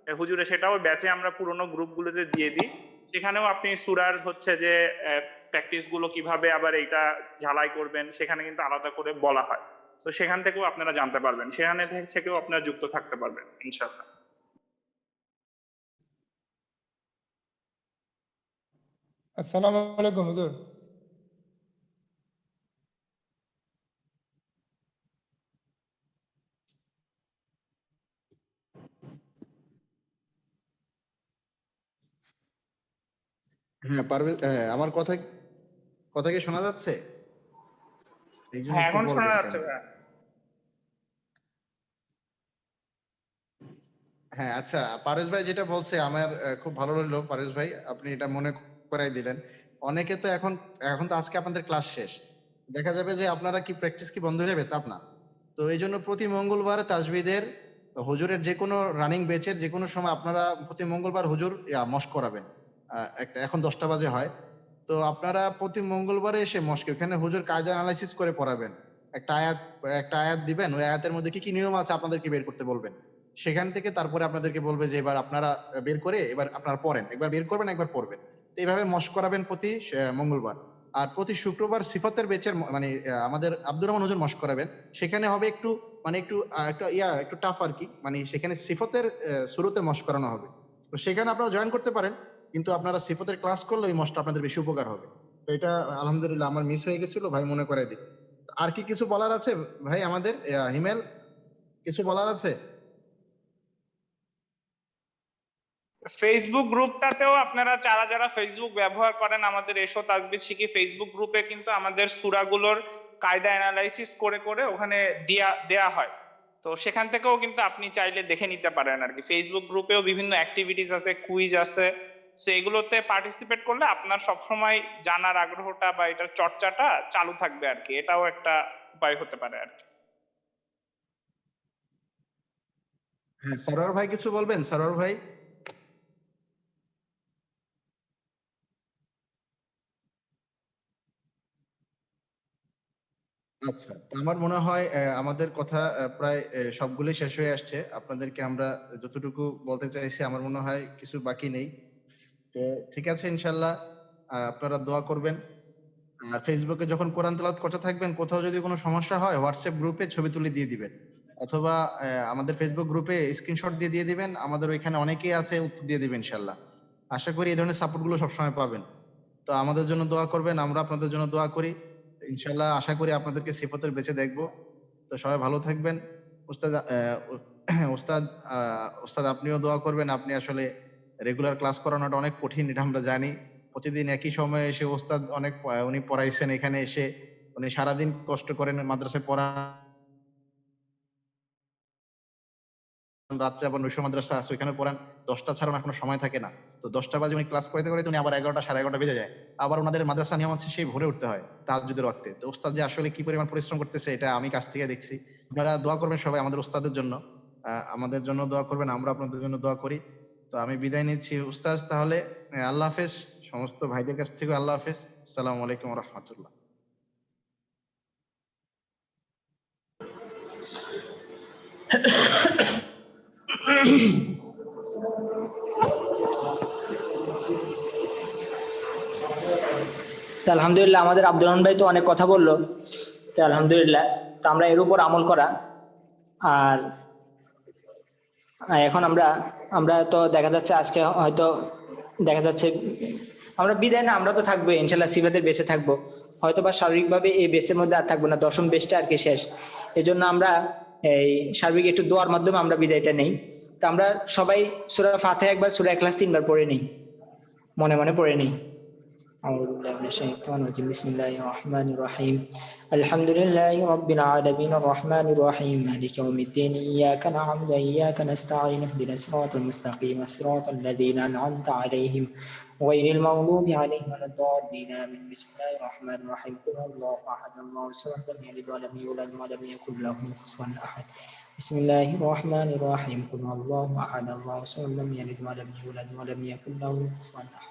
হুজুরে সেটাও ব্যাচে আমরা পুরোনো গ্রুপগুলোতে দিয়ে দিই। সেখানেও আপনি সূরার হচ্ছে যে প্র্যাকটিস গুলো কিভাবে আবার এইটা ঝালাই করবেন, সেখানে কিন্তু আলাদা করে বলা হয়। তো সেখান থেকেও আপনারা জানতে পারবেন, সেখানে থেকেও আপনারা যুক্ত থাকতে পারবেন ইনশাআল্লাহ। আসসালামু আলাইকুম হুজুর। হ্যাঁ পারভেজ, আমার কথা কথা কি শোনা যাচ্ছে? একজন হ্যাঁ, একটু এখন শোনা বলবেন যাচ্ছে কেন? ভাইয়া। হ্যাঁ আচ্ছা, পারেশ ভাই যেটা বলছে আমার খুব ভালো লাগলো। পারেশ ভাই, আপনি এটা মনে করাই দিলেন। অনেকে তো এখন এখন তো আজকে আপনাদের ক্লাস শেষ, দেখা যাবে যে আপনারা কি প্র্যাকটিস কি বন্ধ হয়ে যাবে তা না। তো এই জন্য প্রতি মঙ্গলবার তাজবিদের হুজুরের যে কোনো রানিং ব্যাচের যে কোনো সময় আপনারা প্রতি মঙ্গলবার হুজুর মস্ক করাবেন। একটা এখন 10টা বাজে হয়। তো আপনারা প্রতি মঙ্গলবারে এসে মস্কে ওখানে হুজুর কায়দা অ্যানালাইসিস করে পড়াবেন। একটা আয়াত দিবেন, ওই আয়াতের মধ্যে কি কি নিয়ম আছে আপনাদেরকে বের করতে বলবেন। সেখান থেকে তারপরে আপনাদেরকে বলবে যে এবার আপনারা বের করে এবার আপনারা পড়েন, একবার বের করবেন একবার পড়বেন। তো এইভাবে মস্ক করাবেন প্রতি মঙ্গলবার। আর প্রতি শুক্রবার সিফাতের বেচের মানে আমাদের আব্দুর রহমান হুজুর মস্ক করাবেন। সেখানে হবে একটু মানে একটু টাফ আর কি, মানে সেখানে সিফতের শুরুতে মস্ক করানো হবে। তো সেখানে আপনারা জয়েন করতে পারেন, কিন্তু আপনারা সিফতের ক্লাস করলে ওই মস্কটা আপনাদের বেশি উপকার হবে। তো এটা আলহামদুলিল্লাহ আমার মিস হয়ে গেছিল, ভাই মনে করাই দিল। আর কি কিছু বলার আছে ভাই? আমাদের হিমেল কিছু বলার আছে? ফেসবুক গ্রুপটাতেও আপনারা যারা যারা ফেসবুক ব্যবহার করেন, আমাদের এসো তাজবিদ শিখি ফেসবুক গ্রুপে কিন্তু আমাদের সূরাগুলোর কায়দা অ্যানালাইসিস করে করে ওখানে দেয়া হয়। তো সেখান থেকেও কিন্তু আপনি চাইলে দেখে নিতে পারেন আর কি। ফেসবুক গ্রুপেও বিভিন্ন অ্যাক্টিভিটিস আছে, কুইজ আছে। তো এগুলোতে পার্টিসিপেট করলে আপনার সবসময় জানার আগ্রহটা বা এটার চর্চাটা চালু থাকবে আর কি। এটাও একটা উপায় হতে পারে আর কি। হ্যাঁ, সরোয়ার ভাই কিছু বলবেন? সরোয়ার ভাই। আচ্ছা, তো আমার মনে হয় আমাদের কথা প্রায় সবগুলোই শেষ হয়ে আসছে। আপনাদেরকে আমরা যতটুকু বলতে চাইছি আমার মনে হয় কিছু বাকি নেই। তো ঠিক আছে ইনশাল্লাহ, আপনারা দোয়া করবেন। আর ফেসবুকে যখন কোরআন তেলাওয়াত করতে থাকবেন, কোথাও যদি কোনো সমস্যা হয় হোয়াটসঅ্যাপ গ্রুপে ছবি তুলে দিয়ে দিবেন, অথবা আমাদের ফেসবুক গ্রুপে স্ক্রিনশট দিয়ে দিবেন। আমাদের ওইখানে অনেকেই আছে, উত্তর দিয়ে দিবেন ইনশাল্লাহ। আশা করি এই ধরনের সাপোর্ট গুলো সবসময় পাবেন। তো আমাদের জন্য দোয়া করবেন, আমরা আপনাদের জন্য দোয়া করি। ইনশাল্লাহ আশা করি আপনাদেরকে সিফাতের বেঁচে দেখবো। তো সবাই ভালো থাকবেন। উস্তাদ উস্তাদ উস্তাদ আপনিও দোয়া করবেন। আপনি আসলে রেগুলার ক্লাস করানোটা অনেক কঠিন, এটা আমরা জানি। প্রতিদিন একই সময়ে এসে ওস্তাদ অনেক উনি পড়াইছেন, এখানে এসে উনি সারাদিন কষ্ট করেন মাদ্রাসায় পড়ান, রাত্রে আবার নৈশ মাদ্রাসা আছে ওইখানে পড়ান। 10টা ছাড়া ওনার কোনো সময় থাকে না। তো 10টা বাজে উনি ক্লাস করাইতে করাইতে উনি আবার 11টা 11:30 বেজে যায়। আবার ওনাদের মাদ্রাসা নিয়ম হচ্ছে সেই ভোরে উঠতে হয় তাহাজ্জুদের ওয়াক্তে। তো ওস্তাদ যে আসলে কি পরিমাণ পরিশ্রম করতেছে এটা আমি কাছ থেকে দেখছি। আপনারা দোয়া করবেন সবাই আমাদের ওস্তাদের জন্য, আমাদের জন্য দোয়া করবেন, আমরা আপনাদের জন্য দোয়া করি। তো আমি বিদায় নিচ্ছি উস্তাদ, তাহলে আল্লাহ হাফেজ। সমস্ত ভাইদের কাছ থেকে আল্লাহ হাফেজ। আসসালামু আলাইকুম ওয়া রাহমাতুল্লাহ। তো আলহামদুলিল্লাহ, আমাদের আব্দুর রহমান ভাই তো অনেক কথা বললো। তো আলহামদুলিল্লাহ, তো আমরা এর উপর আমল করা। আর এখন আমরা আমরা তো দেখা যাচ্ছে আজকে হয়তো দেখা যাচ্ছে আমরা বিদায় না, আমরা তো থাকবো ইনশাল্লাহ, সিফাতের বেঁচে থাকবো, হয়তো বা শারীরিকভাবে এই বেসের মধ্যে আর থাকবো না, দশম বেসটা আর কি শেষ। এই জন্য আমরা এই সার্বিক একটু দোয়ার মাধ্যমে আমরা বিদায়টা নেই। তো আমরা সবাই সূরা ফাতিহা একবার, সূরা ইখলাস 3 বার পড়ে নিই, মনে মনে পড়ে নিই। أعوذ بالله من الشيطان الرجيم بسم الله الرحمن الرحيم الحمد لله رب العالمين الرحمن الرحيم مالك يوم الدين إياك نعبد وإياك نستعين اهدنا الصراط المستقيم صراط الذين أنعمت عليهم غير المغضوب عليهم ولا الضالين آمين بسم الله الرحمن الرحيم قل هو الله أحد الله الصمد لم يلد ولم يولد ولم يكن له كفوا أحد بسم الله الرحمن الرحيم قل هو الله أحد الله الصمد لم يلد ولم يولد ولم يكن له كفوا أحد।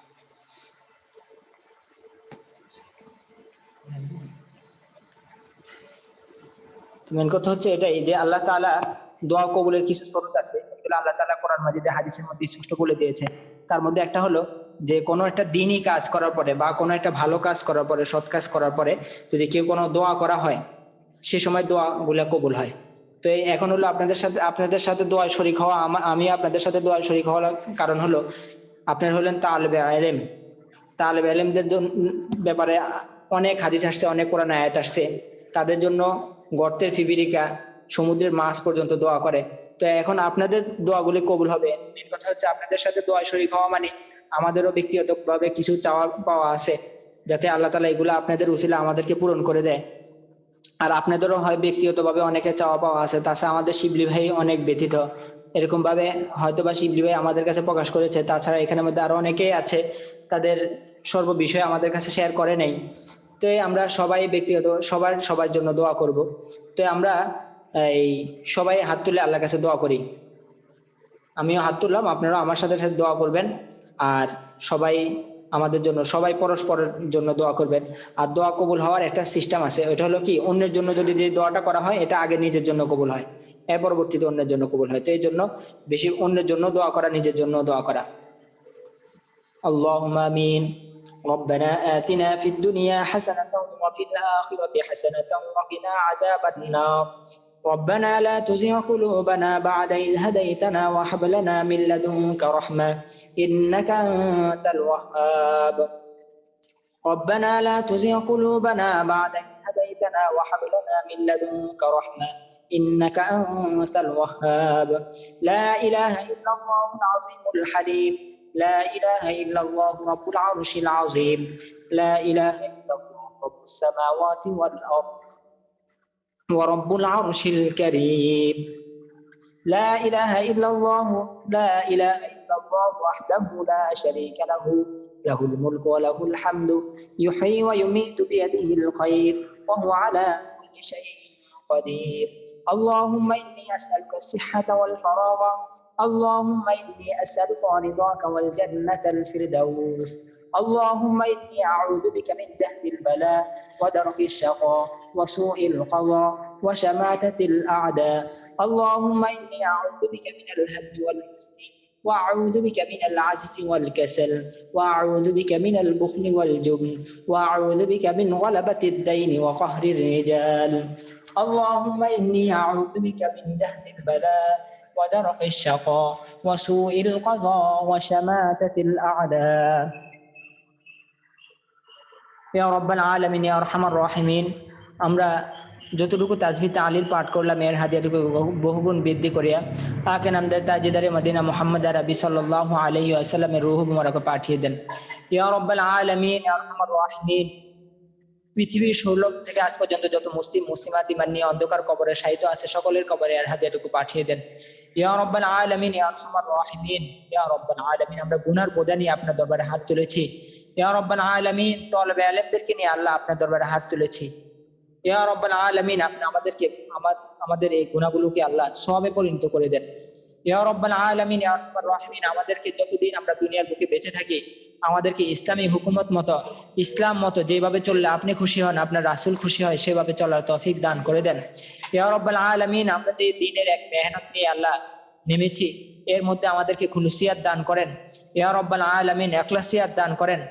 মেন কথা হচ্ছে এটাই যে আল্লাহ তাআলা দোয়া কবুলের কিছু শরত আছে, এগুলো আল্লাহ তাআলা কোরআন মাজিদে হাদিসের মধ্যে স্পষ্ট বলে দিয়েছে। তার মধ্যে একটা হলো যে কোনো একটা দ্বীনি কাজ করার পরে বা কোনো একটা ভালো কাজ করার পরে, সৎ কাজ করার পরে যদি কেউ কোনো দোয়া করা হয়, সে সময় দোয়া গুলা কবুল হয়। তো এখন হলো আপনাদের সাথে দোয়া শরীক হওয়া, আমি আপনাদের সাথে দোয়া শরীক হওয়ার কারণ হলো আপনারা হলেন তালেবে ইলম। তালেবে ইলমদের ব্যাপারে অনেক হাদিস আসছে, অনেক কোরআন আয়াত আসছে, তাদের জন্য গর্তের ফিবিরিকা সমুদ্রের মাছ পর্যন্ত দোয়া করে। তো এখন আপনাদের দোয়াগুলি কবুল হবে। মেন কথা হচ্ছে আপনাদের সাথে দোয়া শরীক হওয়া মানে আমাদেরও ব্যক্তিগতভাবে কিছু চাওয়া পাওয়া আছে, যাতে আল্লাহ তাআলা এগুলো আপনাদের উসিলা আমাদেরকে পূরণ করে দেয়। আর আপনাদেরও হয় ব্যক্তিগতভাবে অনেকে চাওয়া পাওয়া আছে। তাছাড়া আমাদের শিবলি ভাই অনেক ব্যথিত, এরকম ভাবে হয়তো বা শিবলি ভাই আমাদের কাছে প্রকাশ করেছে। তাছাড়া এখানের মধ্যে আরো অনেকেই আছে, তাদের সর্ব বিষয় আমাদের কাছে শেয়ার করে নেই। তো আমরা সবাই ব্যক্তিগত সবার জন্য দোয়া করব। তো আমরা এই সবাই হাত তুলে আল্লাহর কাছে দোয়া করি। আমিও হাত তুললাম, আপনারা আমার সাথে সাথে দোয়া করবেন। আর সবাই আমাদের জন্য, সবাই পরস্পরের জন্য দোয়া করবেন। আর দোয়া কবুল হওয়ার একটা সিস্টেম আছে, ওইটা হলো কি, অন্যের জন্য যদি যে দোয়াটা করা হয় এটা আগে নিজের জন্য কবুল হয়, এর পরবর্তীতে অন্যের জন্য কবুল হয়। তো এই জন্য বেশি অন্যের জন্য দোয়া করা, নিজের জন্য দোয়া করা। اللهم آمين ربنا آتنا في الدنيا حسنة وفي الآخرة حسنة وقنا عذاب النار ربنا لا تزغ قلوبنا بعد إذ هديتنا وهب لنا من لدنك رحمة إنك أنت الوهاب ربنا لا تزغ قلوبنا بعد إذ هديتنا وهب لنا من لدنك رحمة إنك أنت الوهاب لا إله إلا الله العظيم الحليم لا إله إلا الله رب العرش العظيم لا إله إلا الله رب السماوات والأرض ورب العرش الكريم لا إله إلا الله لا إله إلا الله وحده لا شريك له له الملك وله الحمد يحيي ويميت بيده الخير وهو على كل شيء قدير اللهم إني أسألك الصحة والفراغ اللهم إني أسألك رضاك والجنة الفردوس اللهم إني أعوذ بك من جهد البلاء ودرك الشقاء وسوء القضاء وشماتة الأعداء اللهم إني أعوذ بك من الهم والحزن وأعوذ بك من العجز والكسل وأعوذ بك من البخل والجبن وأعوذ بك من غلبة الدين وقهر الرجال اللهم إني أعوذ بك من جهد البلاء ودرك الشقاء وسوء القضاء وشماتة الأعداء يا رب العالمين يا أرحم الراحمين আমরা যতটুকু তাজবিহ তাহলিল পাঠ করলাম এর হাদিয়াটুকু বহুগুণ বৃদ্ধি করিয়া পাকে নামদার তাজদারে মদিনা মুহাম্মদ আরবি সাল্লাল্লাহু আলাইহি ওয়াসাল্লামের রূহ মুবারক পাঠিয়ে দেন। ইয়া রাব্বাল আলামিন ইয়া আরহামার রাহিমিন পৃথিবীর 16 থেকে আজ পর্যন্ত যত মুসলিম মুসলিমাত ঈমান নিয়ে অন্ধকার কবরে শায়িত আছে সকলের কবরে এর হাদিয়াটুকু পাঠিয়ে দেন। ইয়া রাব্বাল আলামিন ইয়া আরহামার রাহিমিন ইয়া রাব্বাল আলামিন আমরা গুনার বোঝা নিয়ে আপনার দরবারে হাত তুলেছি। ইয়া রাব্বাল আলামিন তলবে আলেমদেরকে নিয়ে আল্লাহ আপনার দরবারে হাত তুলেছি। ইয়া রাব্বাল আলামিন আপনি আমাদেরকে আমাদের এই গুনাহগুলোকে আল্লাহ সওয়াবে পরিণত করে দেন। ইয়া রাব্বাল আলামিন ইয়া আরহামার রাহিমিন আমাদেরকে যতদিন আমরা দুনিয়ার বুকে বেঁচে থাকি আমাদেরকে ইসলামী হুকুমত মতো ইসলাম মতো যেভাবে চললে আপনি খুশি হন আপনার রাসূল খুশি হয় সেভাবে চলার তৌফিক দান করে দেন। ইয়া রাব্বাল আলামিন আমরা যে দ্বীনের এক মেহনত নিয়ে আল্লাহ নেমেছি এর মধ্যে আমাদেরকে খুলুসিয়াত দান করেন। ইয়া রাব্বাল আলামিন ইখলাসিয়াত দান করেন।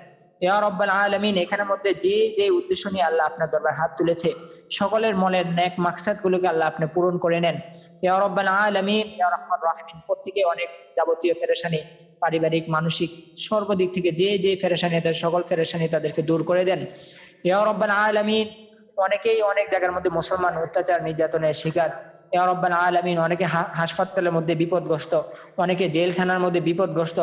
ইয়া রব্বাল আলামিন, এখানের মধ্যে যে যে উদ্দেশ্য নিয়ে আল্লাহ আপনার দরবার হাত তুলেছে সকলের মনের নেক মাকসাদ গুলোকে আল্লাহ আপনি পূরণ করে নেন। ইয়া রব্বাল আলামিন, ইয়া রাহমান রাহিমিন, প্রত্যেকে অনেক যাবতীয় পেরেশানি, পারিবারিক মানসিক সর্বদিক থেকে যে যে পেরেশানি, সকল পেরেশানি তাদেরকে দূর করে দেন। ইয়া রব্বাল আলামিন, অনেকেই অনেক জায়গার মধ্যে মুসলমান অত্যাচার নির্যাতনের শিকার। ইয়া রব্বাল আলামিন, অনেকে হাসপাতালের মধ্যে বিপদগ্রস্ত, অনেকে জেলখানার মধ্যে বিপদগ্রস্ত,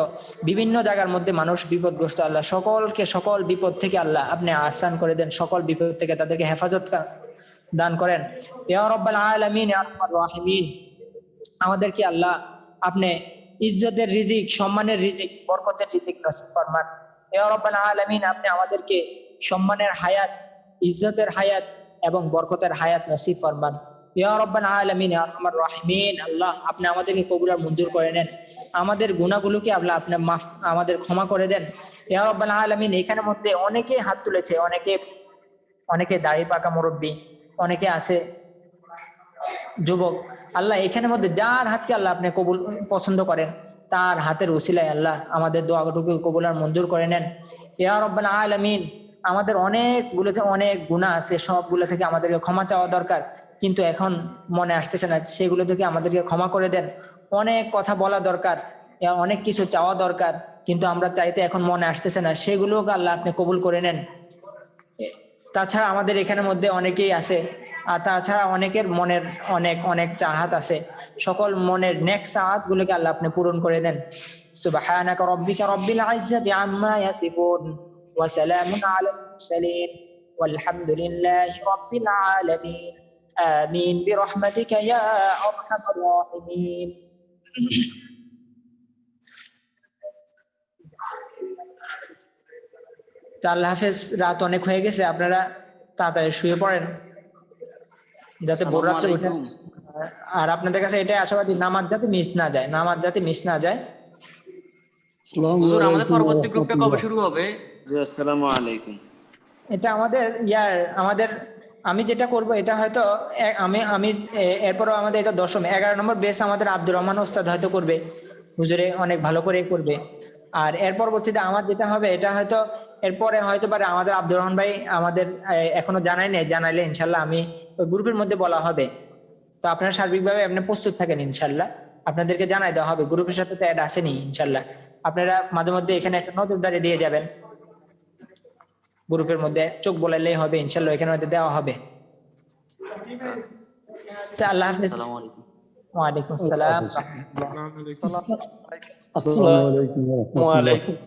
বিভিন্ন জায়গার মধ্যে মানুষ বিপদগ্রস্ত। আল্লাহ সকলকে সকল বিপদ থেকে আল্লাহ আপনি আসান করে দেন, সকল বিপদ থেকে তাদেরকে হেফাজত দান করেন। ইয়া রব্বাল আলামিন, ইয়া আরহামার রাহিমিন, আমাদেরকে আল্লাহ আপনি ইজ্জতের রিজিক, সম্মানের রিজিক, বরকতের রিজিক নসিব ফরমান। ইয়া রব্বাল আলামিন, আপনি আমাদেরকে সম্মানের হায়াত, ইজ্জতের হায়াত এবং বরকতের হায়াত নসিব ফরমান। ইয়া রব্বাল আলামিন, ইয়া আরহামার রাহিমিন, আল্লাহ আপনি আমাদেরকে কবুল আর মঞ্জুর করে নেন, আমাদের গুনাহগুলোকে আল্লাহ আপনি মাফ, আমাদের ক্ষমা করে দেন। ইয়া রব্বাল আলামিন, এখানের মধ্যে অনেকে হাত তুলেছে, অনেকে দাড়ি পাকা মুরব্বী, অনেকে আছে যুবক। আল্লাহ এখানের মধ্যে যার হাতকে আল্লাহ আপনি কবুল পছন্দ করেন তার হাতের উসিলায় আল্লাহ আমাদের দোয়াটুকু কবুল আর মঞ্জুর করে নেন। ইয়া রব্বাল আলামিন, আমাদের অনেকগুলোতে অনেক গুনাহ আছে, সবগুলো থেকে আমাদেরকে ক্ষমা চাওয়া দরকার, কিন্তু এখন মনে আসতেছে না, সেগুলো থেকে আমাদেরকে ক্ষমা করে দেন। অনেক কথা বলা দরকার, অনেক কিছু চাওয়া দরকার, কিন্তু আমরা চাইতে এখন মনে আসতেছে না, সেগুলোকে আল্লাহ আপনি কবুল করে নেন। তাছাড়া আমাদের এখানের মধ্যে অনেকেই আছে, আর তাছাড়া অনেকের মনের অনেক অনেক চাহাত আছে, সকল মনের নেক চাহাত গুলোকে আল্লাহ আপনি পূরণ করে দেন। সুবহানাকা রাব্বিকা রাব্বিল ইজ্জাতি আম্মা ইয়াসিফুন ওয়া সালামুন আলাল মুরসালিন ওয়ালহামদুলিল্লাহি রাব্বিল আলামিন। আমিন বিরহমাতিকা ইয়া আরহামার রাহিমিন। তো আল্লাহ হাফেজ, রাত অনেক হয়ে গেছে, আপনারা তাড়াতাড়ি শুয়ে পড়েন যাতে ভোর রাত্রে উঠে। আর আপনাদের কাছে এটাই আশাবাদী, নামাজ যাতে মিস না যায়, নামাজ যাতে মিস না যায়। আসসালামু হুজুর, আমাদের আলাইকুম ওয়া পরবর্তী গ্রুপটা কবে রাহমাতুল্লাহ। শুরু হবে? জি, আসসালামু আলাইকুম। এটা আমাদের আমাদের আমি যেটা করব এটা হয়তো আমি এরপরও আমাদের এটা 10ম 11 নম্বর বেস আমাদের আব্দুর রহমান ওস্তাদ হয়তো করবে, হুজুরে অনেক ভালো করে করবে। আর এর পরবর্তীতে আমার যেটা হবে এটা হয়তো এরপরে হয়তো পারে আমাদের আব্দুর রহমান ভাই আমাদের এখনো জানাই নাই, জানাইলে ইনশাল্লাহ আমি ওই গ্রুপের মধ্যে বলা হবে। তো আপনারা সার্বিকভাবে আপনি প্রস্তুত থাকেন, ইনশাল্লাহ আপনাদেরকে জানাই দেওয়া হবে, গ্রুপের সাথে তো অ্যাড আসেনি ইনশাল্লাহ। আপনারা মাঝে মধ্যে এখানে একটা নজরদারি দিয়ে যাবেন, গ্রুপের মধ্যে চোখ বোলাইলেই হবে, ইনশাল্লাহ এখানে মধ্যে দেওয়া হবে। তো আল্লাহ হাফেজ। আসসালামু আলাইকুম। ওয়ালাইকুম আল্লাহ আসসালাম। হাফেজ। আসসালামু আলাইকুম। আসসালামু আলাইকুম ওয়া রাহমাতুল্লাহ।